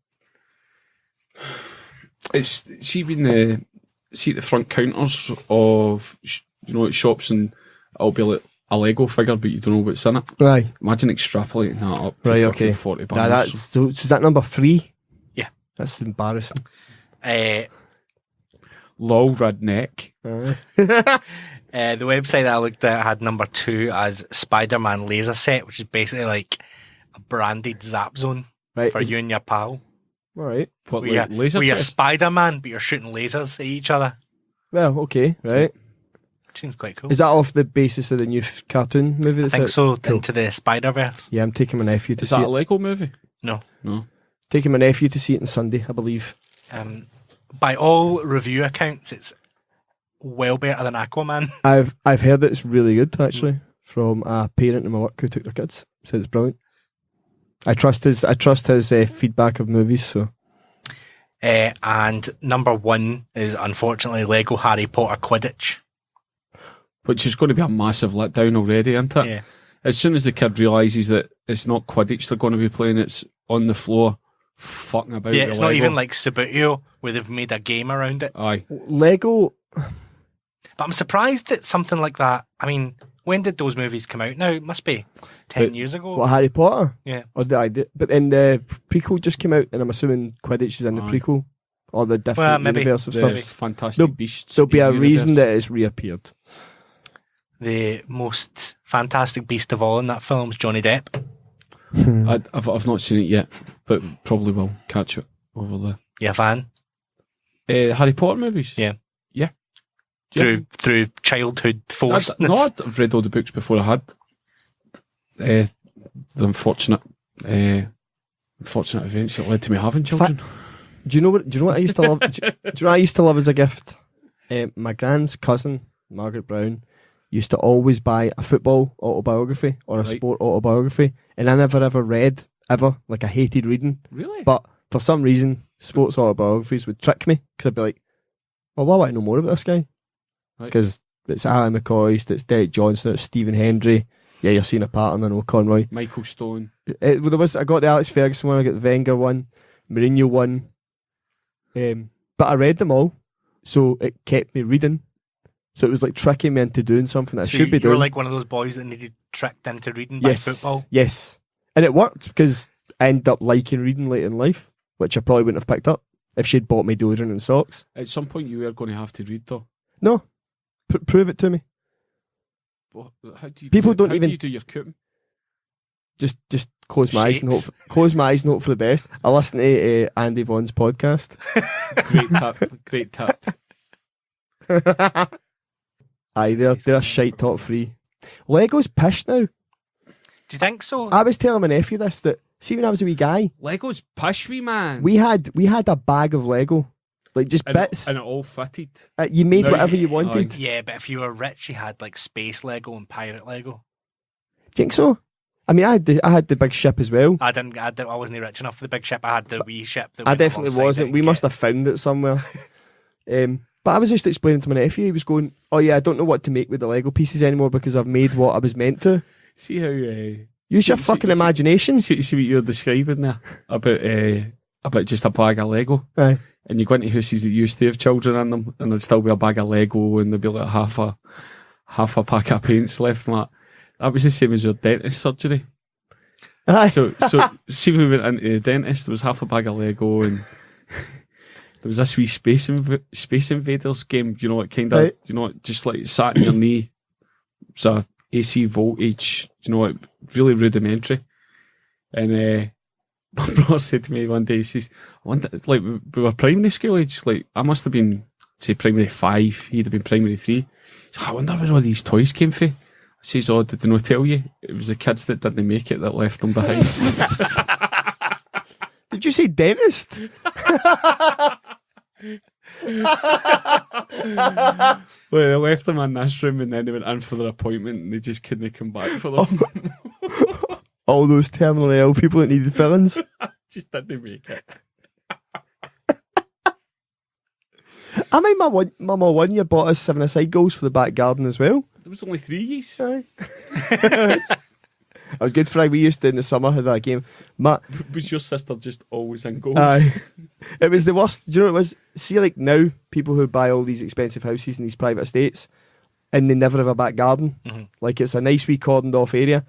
It's see the front counters of at shops, and it'll be like a Lego figure, but you don't know what's in it. Right. Imagine extrapolating that up to right. Okay. £40. So is that number 3? Yeah. That's embarrassing. Lol redneck. The website that I looked at had number 2 as Spider-Man laser set, which is basically like a branded Zap Zone for you and your pal. All right. What, where you're Spider-Man, but you're shooting lasers at each other. Well, okay, right. Seems quite cool. Is that off the basis of the new cartoon movie? I think so. Cool. Into the Spider-Verse. Yeah, I'm taking my nephew to see it. Is that a Lego movie? No. Taking my nephew to see it on Sunday, I believe. By all review accounts, it's well better than Aquaman. I've heard that it's really good, actually, from a parent in my work who took their kids. Said it's brilliant. I trust his feedback of movies. So. And number 1 is unfortunately Lego Harry Potter Quidditch. Which is going to be a massive letdown already, isn't it? Yeah. As soon as the kid realises that it's not Quidditch they're going to be playing, it's on the floor, fucking about. Yeah, it's not even like Subbuteo, where they've made a game around it. Aye. Lego. But I'm surprised that something like that. I mean, when did those movies come out now? It must be 10 years ago. What, Harry Potter? Yeah. Or the idea. But then the prequel just came out, and I'm assuming Quidditch is in the prequel. Or the different universe of stuff. Fantastic Beasts. There'll be a reason that it's reappeared. The most fantastic beast of all in that film is Johnny Depp. I've not seen it yet, but probably will catch it over there. You a fan? Harry Potter movies? Yeah. Yeah. Through childhood forcedness? I've read all the books before I had the unfortunate events that led to me having children. Do you know what I used to love? do you know what I used to love as a gift? My grand's cousin, Margaret Brown, used to always buy a football autobiography or a sport autobiography, and I never ever read, ever. Like, I hated reading. Really? But for some reason, sports autobiographies would trick me, because I'd be like, well, why would I know more about this guy? Because it's Alan McCoy, it's Derek Johnson, it's Stephen Hendry. Yeah, you're seeing a pattern, I know, Conroy. Michael Stone. I got the Alex Ferguson one, I got the Wenger one, Mourinho one. But I read them all, so it kept me reading. So it was like tricking me into doing something that I should be doing. You were like one of those boys that needed tricked into reading by football. Yes. And it worked, because I ended up liking reading later in life, which I probably wouldn't have picked up if she'd bought me deodorant and socks. At some point you were going to have to read, though. No. Prove it to me. Well, how do you People do, don't even... do you do your cooking? Just close my eyes and hope for the best. I listen to Andy Vaughan's podcast. Great tip. Aye, they're a shite top 3. Lego's pish now. Do you think so? I was telling my nephew this, that see, when I was a wee guy, Lego's pish, wee man. we had a bag of Lego, like just bits, and it all fitted. You made whatever you wanted. Yeah, but if you were rich, you had like space Lego and pirate Lego. Do you think so? I mean, I had the big ship as well. I wasn't rich enough for the big ship. I had the wee ship. I definitely wasn't. We must have found it somewhere. But I was just explaining to my nephew. He was going, "Oh yeah, I don't know what to make with the Lego pieces anymore because I've made what I was meant to." See how use your fucking imagination. See what you're describing there about just a bag of Lego. Aye. And you go into houses that used to have children in them, and there'd still be a bag of Lego, and there'd be like half a pack of paints left. And that was the same as your dentist surgery. Aye. So see, we went into the dentist. There was half a bag of Lego, and there was this wee Space Invaders game. You know, it kind of, Right. you know, just like sat in your knee. It's a AC voltage. You know, really rudimentary. And my brother said to me one day, he says, "I wonder, like we were primary school age. Like I must have been, say, primary 5. He'd have been primary 3. He's like, I wonder where all these toys came from." I says, "Oh, did they not tell you? It was the kids that didn't make it that left them behind." Did you say dentist? Well, they left them in this room and then they went in for their appointment and they just couldn't come back for them. All those terminally ill people that needed fillings. Just didn't make it. I mean, my mum 1 year bought us 7-a-side goals for the back garden as well. There was only 3 years. Aye. I was good for we used to in the summer have that game. Was your sister just always in goals? Aye. It was the worst. Do you know what it was? See, like now, people who buy all these expensive houses in these private estates and they never have a back garden. Mm-hmm. Like it's a nice wee cordoned off area.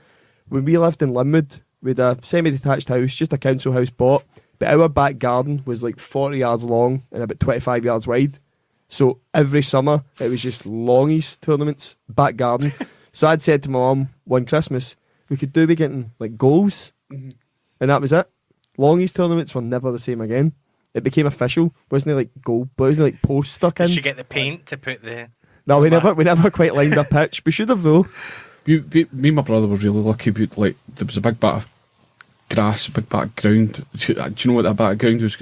When we lived in Linwood, we had a semi-detached house, just a council house bought, but our back garden was like 40 yards long and about 25 yards wide. So every summer, it was just longies tournaments, back garden. So I'd said to my mum one Christmas, we could do be getting like goals. Mhm. And that was it. Longies tournaments were never the same again. It became official. Wasn't it like goal, but wasn't it like posts stuck in? Did you get the paint to put the... No, we never quite lined a pitch. We should have though. Me and my brother were really lucky. Like there was a big bit of grass, a big bit of ground. Do you know what that bit of ground was?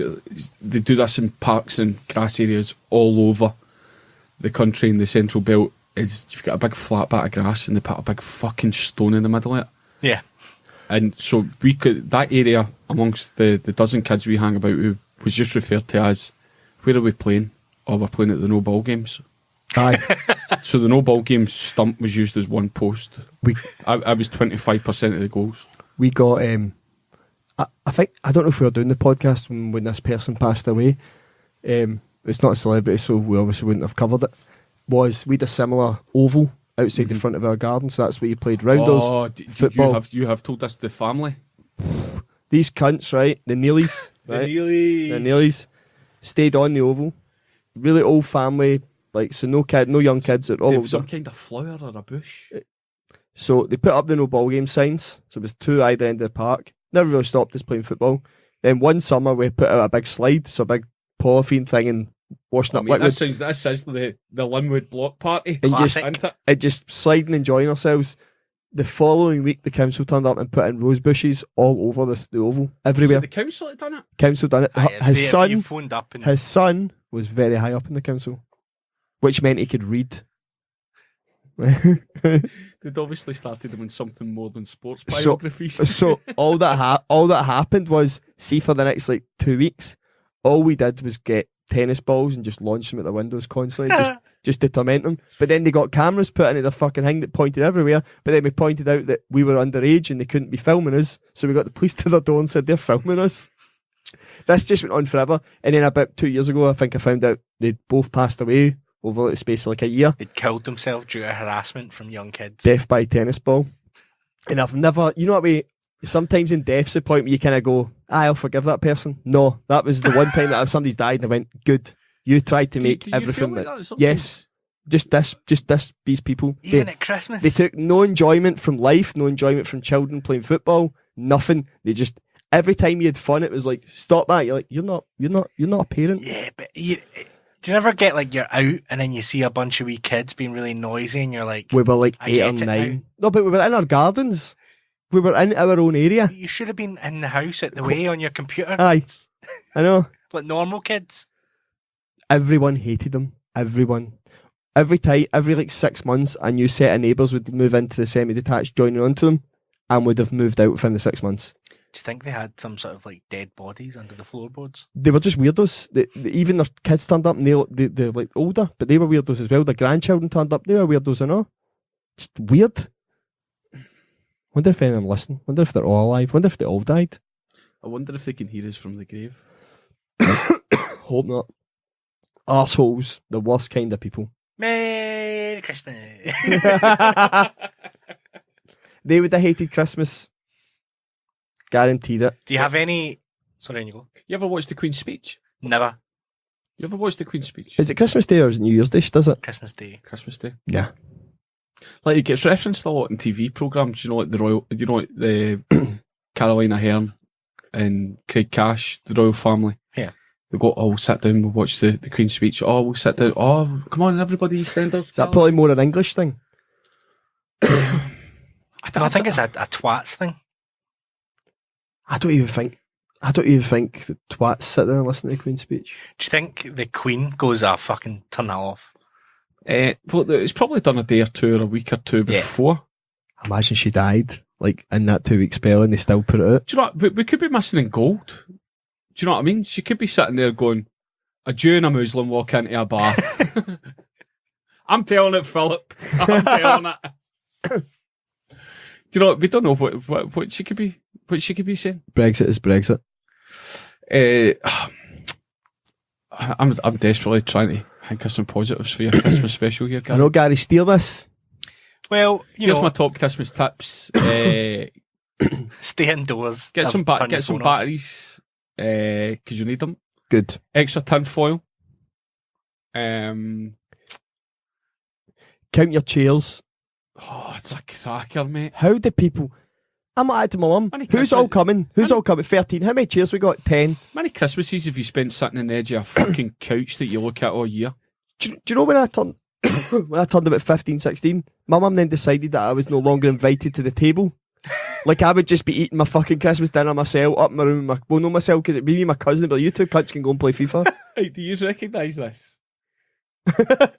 They do this in parks and grass areas all over the country in the Central Belt. Is you've got a big flat bit of grass and they put a big fucking stone in the middle of it. Yeah. And so we could, that area amongst the dozen kids we hang about with was just referred to as, where are we playing? Oh, we're playing at the no ball games. Aye. So the no ball game stump was used as one post. I was 25% of the goals. We got I think, I don't know if we were doing the podcast when this person passed away. It's not a celebrity, so we obviously wouldn't have covered it. We had a similar oval outside the front of our garden, so that's where you played rounders, football. You have told us the family. These cunts, right? The Neelys, right? The Neelys stayed on the oval. Really old family, like, so no young kids at all. They have some kind of flower or a bush. So they put up the no ball game signs. So it was 2 either end of the park. Never really stopped us playing football. Then one summer we put out a big slide, so a big polythene thing and washing up liquid. That sounds the Linwood block party. And Classic. just sliding, enjoying ourselves. The following week, the council turned up and put in rose bushes all over the oval, everywhere. So the council had done it? Council done it. You phoned up and... His son was very high up in the council, which meant he could read. They'd obviously started him on something more than sports biographies. So all that happened was, see, for the next like 2 weeks, all we did was get tennis balls and just launch them at the windows constantly, just to torment them. But then they got cameras put into the fucking thing that pointed everywhere. But then we pointed out that we were underage and they couldn't be filming us, so we got the police to their door and said they're filming us. This just went on forever. And then about 2 years ago, I think I found out they'd both passed away over the space of like a year. They'd killed themselves due to harassment from young kids. Death by tennis ball. And I've never, you know what I mean? Sometimes in death's the point where you kind of go, I'll forgive that person. No, that was the one time that if somebody's died and I went, good, you tried to make everything. You feel like that yes, just these people. Even at Christmas. They took no enjoyment from life, no enjoyment from children playing football, nothing. They just, every time you had fun, it was like, stop that. You're like, you're not a parent. Yeah, but do you never get like you're out and then you see a bunch of wee kids being really noisy and you're like, we were like 8 or 9. No, but we were in our gardens. We were in our own area. You should have been in the house at the way on your computer. Aye, I know. Like normal kids. Everyone hated them. Everyone. Every like 6 months, a new set of neighbours would move into the semi-detached, joining onto them, and would have moved out within the 6 months. Do you think they had some sort of like dead bodies under the floorboards? They were just weirdos. Even their kids turned up, and they're like older, but they were weirdos as well. Their grandchildren turned up, they were weirdos and all. Just weird. Wonder if any of them listen. Wonder if they're all alive. Wonder if they all died. I wonder if they can hear us from the grave. Hope not. Arseholes, the worst kind of people. Merry Christmas. They would have hated Christmas. Guaranteed it. Do you have any... Sorry, you go. You ever watched the Queen's speech? Never. You ever watched the Queen's speech? Is it Christmas Day or is it New Year's Day she does it? Christmas Day. Christmas Day. Yeah. Like, it gets referenced a lot in TV programmes, like the Royal, like the Caroline Aherne and Craig Cash, the Royal Family. Yeah. They go, we'll sit down, we'll watch the Queen's speech. We'll sit down. Come on, everybody, EastEnders. Is that probably more an English thing? I think it's a twats thing. I don't even think the twats sit there and listen to the Queen's speech. Do you think the Queen goes, fucking turn that off? Well, it's probably done a day or two or a week or two before. Imagine she died, like, in that 2 week spell and they still put it out. Do you know what? We could be missing in gold. Do you know what I mean? She could be sitting there going, a Jew and a Muslim walk into a bar. I'm telling it, Philip. I'm telling it. Do you know what? We don't know what she could be. What she could be saying. Brexit is Brexit. I'm desperately trying to think of some positives for your Christmas special here, Gary. I know, Gary, steal this. Well, Here's my top Christmas tips. stay indoors. Get some Turn your phone off. batteries, because you need them. Good. Extra tin foil. Count your chairs. Oh, it's a cracker, mate. How do people... I'm like to my mum. Who's all coming? Who's all coming? 13. How many chairs we got? 10. Many Christmases have you spent sitting on the edge of a fucking couch that you look at all year? Do you know when I turned when I turned about 15, 16, my mum then decided that I was no longer invited to the table. Like, I would just be eating my fucking Christmas dinner myself, up in my room, not myself, because it'd be me and my cousin, but you two cunts can go and play FIFA. Hey, do you recognise this?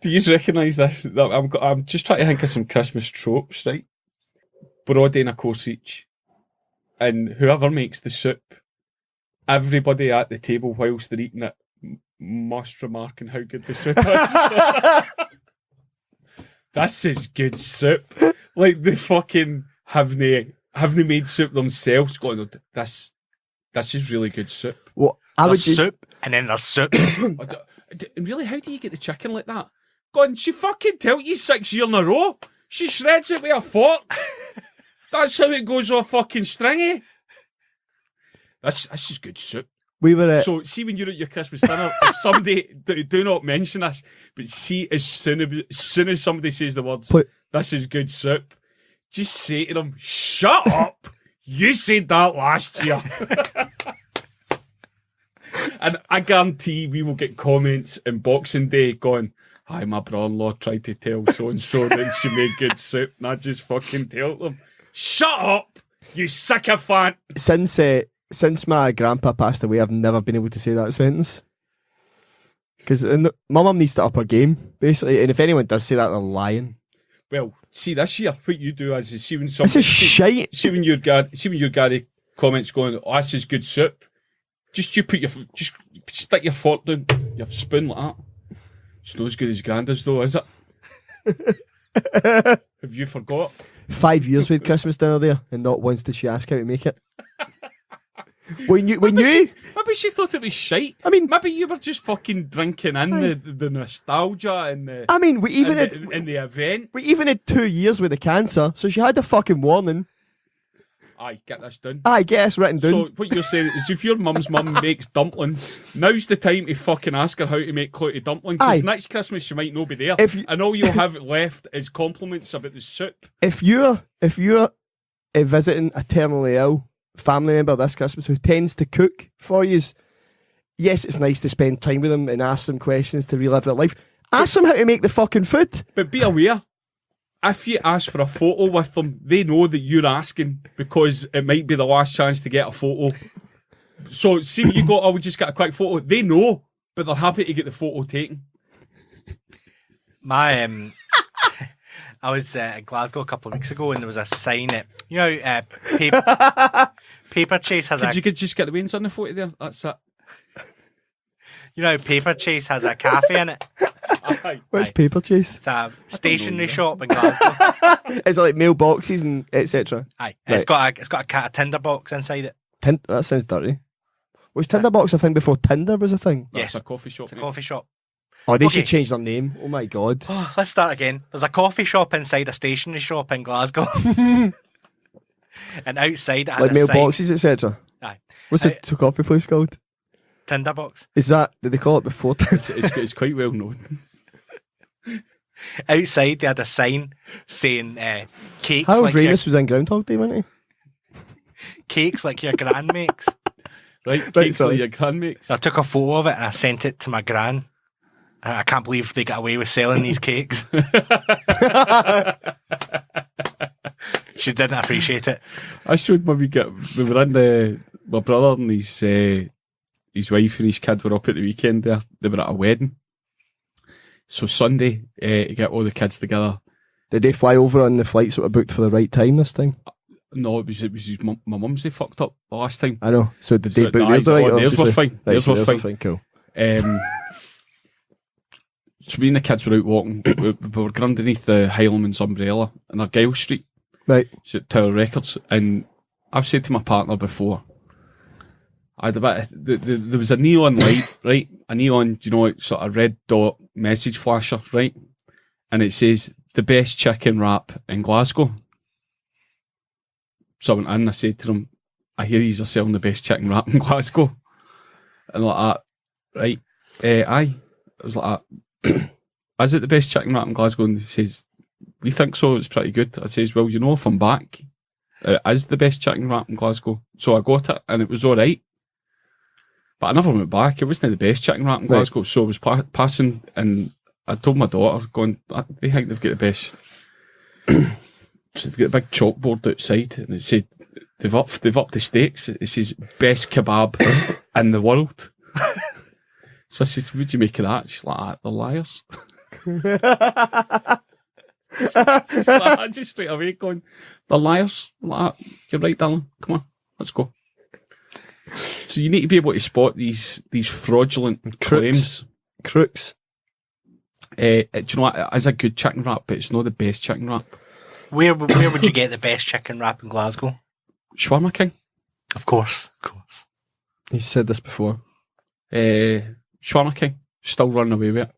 Do you recognise this? I'm just trying to think of some Christmas tropes, right? Brody and a course each. And whoever makes the soup, everybody at the table whilst they're eating it must remark on how good the soup is. This is good soup. Like, they fucking haven't made soup themselves, going, oh, this is really good soup. Well, I would just... soup, and then there's soup. Really, how do you get the chicken like that? Going, she fucking tell you 6 years in a row. She shreds it with a fork. That's how it goes all fucking stringy. This is good soup. We were at... So, see when you're at your Christmas dinner, if somebody, do not mention this, but see as soon as somebody says the words, this is good soup, just say to them, shut up! You said that last year. And I guarantee we will get comments in Boxing Day going, hi, my brother-in-law tried to tell so-and-so that she made good soup, and I just fucking tell them, shut up, you sycophant! Since my grandpa passed away, I've never been able to say that sentence. Because my mum needs to up her game, basically, and if anyone does say that, they're lying. Well, see, this year, what you do is see when somebody... This is shite! See when your Gary comments going, oh, this is good soup, just stick your fork down, your spoon like that. It's not as good as Granda's though, is it? Have you forgot? 5 years with Christmas dinner there, and not once did she ask how to make it. Maybe she thought it was shite. I mean, maybe you were just fucking drinking in the nostalgia and the. I mean, we even had the event. We even had 2 years with the cancer, so she had a fucking warning. Aye, get this done. Aye, get this written down. So what you're saying is, if your mum's mum makes dumplings, now's the time to fucking ask her how to make clotty dumplings. Because next Christmas she might not be there, and all you'll have left is compliments about the soup. If you're visiting a terminally ill family member this Christmas who tends to cook for you, yes, it's nice to spend time with them and ask them questions to relive their life. Ask them how to make the fucking food. But be aware, if you ask for a photo with them, they know that you're asking because it might be the last chance to get a photo. So see when you go, oh, we just get a quick photo. They know, but they're happy to get the photo taken. I was at Glasgow a couple of weeks ago, and there was a sign at, Paper Chase has You could just get the wings on the photo there. That's it. Paper Chase has a cafe in it. Where's Paper Chase? It's a stationery shop in Glasgow. Is it like mailboxes and etc.? Aye, right. It's got a tinderbox inside it. That sounds dirty. Was Tinderbox a thing before Tinder was a thing? Yes, it's a coffee shop. It's a coffee shop. Oh, they should change their name. Oh my god. Let's start again. There's a coffee shop inside a stationery shop in Glasgow. And outside it had Like a mailboxes, etc. Aye. What's the coffee place called? Tinderbox. Is that, did they call it before? It's quite well known. Outside they had a sign saying cakes Harold like your, Ramis was in Groundhog Day, wasn't he? cakes like your gran makes. Right, Right, cakes sorry. like your gran makes. So I took a photo of it and I sent it to my gran. I can't believe they got away with selling these cakes. She didn't appreciate it. I showed my wee kid. We were in my brother and his wife and his kid were up at the weekend there. They were at a wedding. So Sunday, to get all the kids together. Did they fly over on the flights that were booked for the right time this time? No, it was his mum, my mum's they fucked up the last time. I know. So did they So, book aye, theirs all right? theirs were obviously? fine. Right, Theirs so were theirs fine. Cool. So me and the kids were out walking. We were underneath the Highlandman's umbrella in Argyle Street. Right. So at Tower Records. And I've said to my partner before, I had a bit there was a neon light, right? A neon, sort of red dot message flasher, right? And it says, the best chicken wrap in Glasgow. So I went in and I said to them, I hear yous are selling the best chicken wrap in Glasgow. And like that, right? Aye. I was like that. Is it the best chicken wrap in Glasgow? And he says, we think so, it's pretty good. I says, well, if I'm back, it is the best chicken wrap in Glasgow. So I got it and it was alright. But I never went back. It wasn't the best chicken wrap in Glasgow. So I was passing and I told my daughter, they think they've got the best. So they've got a big chalkboard outside and it said, they've upped the stakes. It says, best kebab in the world. So I said, what'd you make of that? She's like, they're liars. just straight away going, they're liars. I'm like, you're right, darling. Come on, let's go. So you need to be able to spot these fraudulent claims. Crooks. Do you know what? It is a good chicken wrap, but it's not the best chicken wrap. Where would you get the best chicken wrap in Glasgow? Shawarma King. Of course. You said this before. Shawarma King. Still running away with it.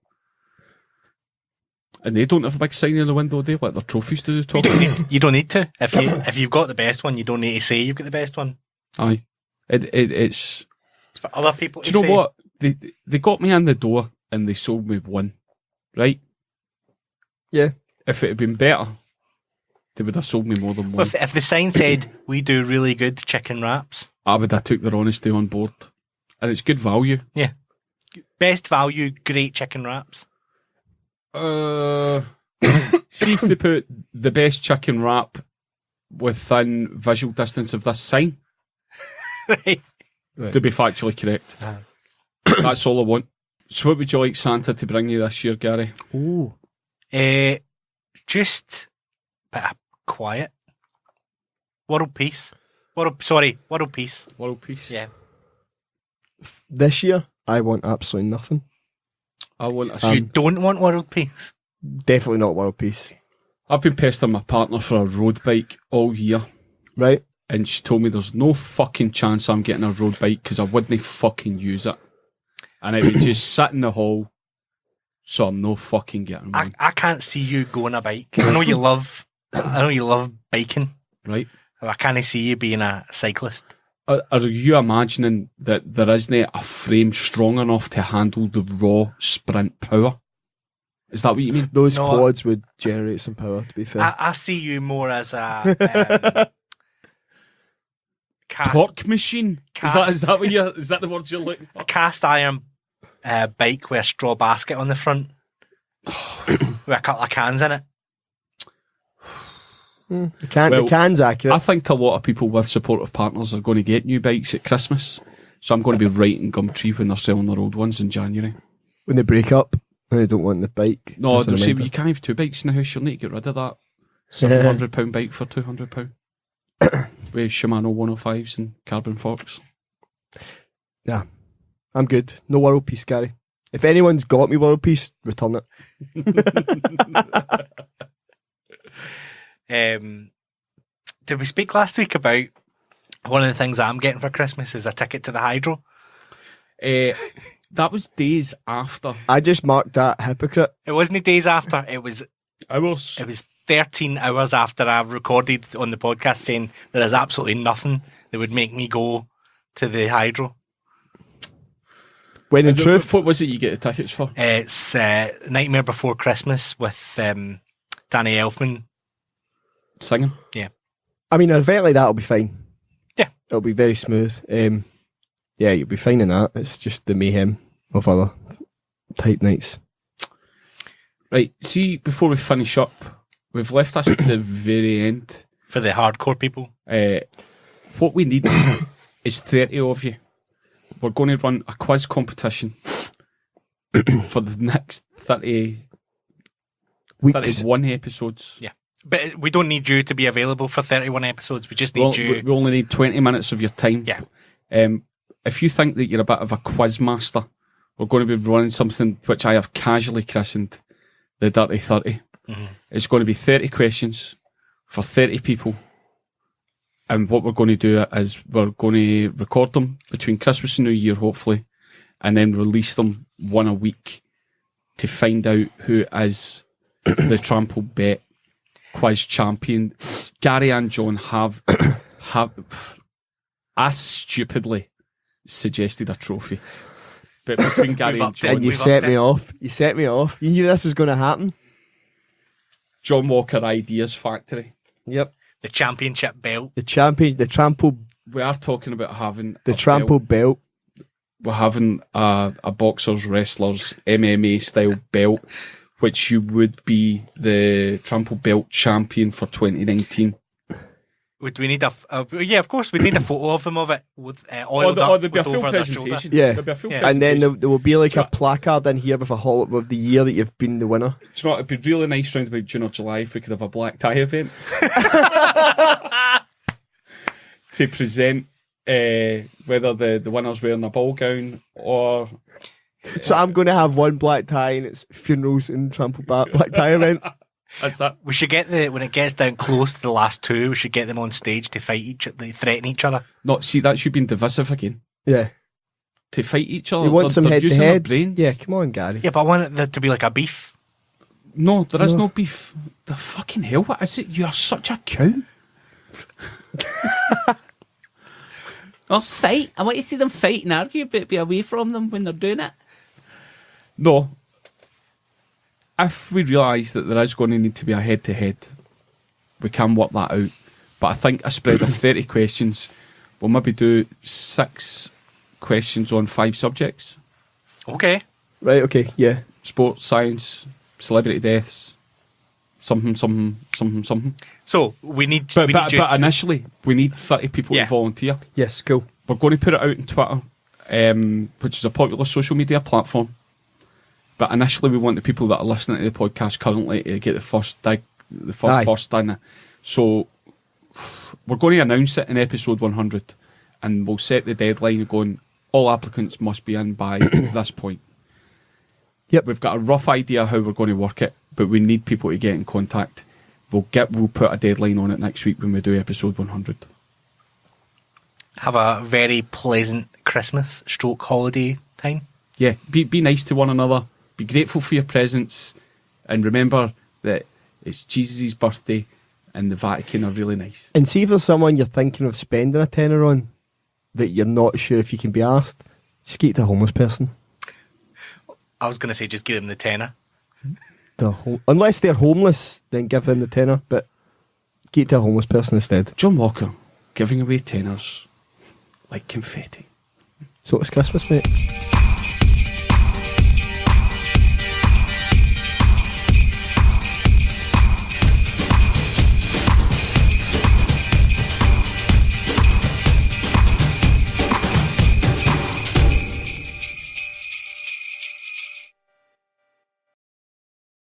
And they don't have a big sign in the window, they let their trophies do the talk. You don't need to. If you've got the best one, you don't need to say you've got the best one. Aye. It's for other people do to you know say. what? They got me in the door and they sold me one. Right? Yeah. If it had been better, they would have sold me more than one. Well, if the sign said, we do really good chicken wraps. I would have took their honesty on board. And it's good value. Yeah. Best value, great chicken wraps. See if they put the best chicken wrap within visual distance of this sign. Right. To be factually correct. That's all I want. So what would you like Santa to bring you this year, Gary? Ooh. Just a bit of quiet. World peace. World peace. World peace. Yeah. This year, I want absolutely nothing. I want a You don't want world peace? Definitely not world peace. I've been pestering my partner for a road bike all year. Right? And she told me there's no fucking chance I'm getting a road bike because I wouldn't fucking use it. And it would just sit in the hall, so I'm no fucking getting one. I can't see you going a bike. I know you love biking. Right? I can't see you being a cyclist. Are you imagining that there isn't a frame strong enough to handle the raw sprint power? Is that what you mean? Those No, quads would generate some power, to be fair. I see you more as a Torque machine? Is that the words you're looking for? a cast iron bike with a straw basket on the front with a couple of cans in it. The can's accurate. I think a lot of people with supportive partners are going to get new bikes at Christmas. So I'm going to be writing Gumtree when they're selling their old ones in January. When they break up, and they don't want the bike. No, That's they'll what I say, meant. you can't have two bikes in the house, you'll need to get rid of that £700 bike for £200. With Shimano 105s and carbon forks. Yeah. I'm good. No world peace, Gary. If anyone's got me world peace, return it. Did we speak last week about one of the things I'm getting for Christmas is a ticket to the Hydro? That was days after. I just marked that hypocrite. It wasn't days after. It was Hours. 13 hours after I recorded on the podcast saying there is absolutely nothing that would make me go to the Hydro. When in truth, what was it you get the tickets for? It's Nightmare Before Christmas with Danny Elfman. Singing? Yeah. I mean, an event like that will be fine. Yeah. It'll be very smooth. Yeah, you'll be fine in that. It's just the mayhem of other type nights. Right, see, before we finish up, we've left us to the very end. For the hardcore people. What we need is 30 of you. We're going to run a quiz competition for the next 31 episodes. Yeah. But we don't need you to be available for 31 episodes. We just need you. We only need 20 minutes of your time. Yeah. If you think that you're a bit of a quiz master, we're going to be running something which I have casually christened the Dirty 30. Mm-hmm. It's going to be 30 questions for 30 people. And what we're going to do is we're going to record them between Christmas and New Year, hopefully, and then release them one a week to find out who is the Trampled Bet quiz champion. Gary and John have I stupidly suggested a trophy. But between Gary and John... And you set me off. You set me off. You knew this was going to happen. John Walker Ideas Factory. Yep. The championship belt. The trampled. We are talking about having the trampled belt. We're having a boxers, wrestlers, MMA style belt, which you would be the trampled belt champion for 2019. Would we need yeah, of course, we need a photo of it with oiled up there'd be a full over their shoulder. presentation. Yeah. There'd be a full And then presentation. there will be like a placard in here with with the year that you've been the winner. Do you know what, it'd be really nice round about June or July if we could have a black tie event to present whether the winner's wearing a ball gown or... So I'm going to have one black tie and it's funerals and trampled black tie event. That's that. We should get when it gets down close to the last two, we should get them on stage to fight threaten each other. No, see, that should be divisive again. Yeah. To fight each other. You want some head to using their head? brains. Yeah, come on, Gary. Yeah, but I want it to be like a beef. No, there is no beef. The fucking hell, what is it? You are such a cow. Oh, fight. I want to see them fight and argue, but be away from them when they're doing it. No. If we realise that there is going to need to be a head-to-head, we can work that out. But I think a spread of 30 questions, we'll maybe do 6 questions on 5 subjects. Okay. Right, okay, yeah. Sports, science, celebrity deaths, something. So we need. But, we but, need you but to- initially, we need 30 people Yeah. to volunteer. Yes, cool. We're going to put it out on Twitter, which is a popular social media platform. But initially, we want the people that are listening to the podcast currently to get the first dig, Aye. first in. So we're going to announce it in episode 100, and we'll set the deadline going. All applicants must be in by this point. Yep. We've got a rough idea how we're going to work it, but we need people to get in contact. We'll put a deadline on it next week when we do episode 100. have a very pleasant Christmas / holiday time. Yeah, be nice to one another. Be grateful for your presents, and remember that it's Jesus' birthday, and the Vatican are really nice. And see if there's someone you're thinking of spending a tenner on that you're not sure if you can be asked, just get to a homeless person. I was going to say just give them the tenner. Unless they're homeless, then give them the tenner, but get to a homeless person instead. John Walker giving away tenors like confetti. So it's Christmas, mate.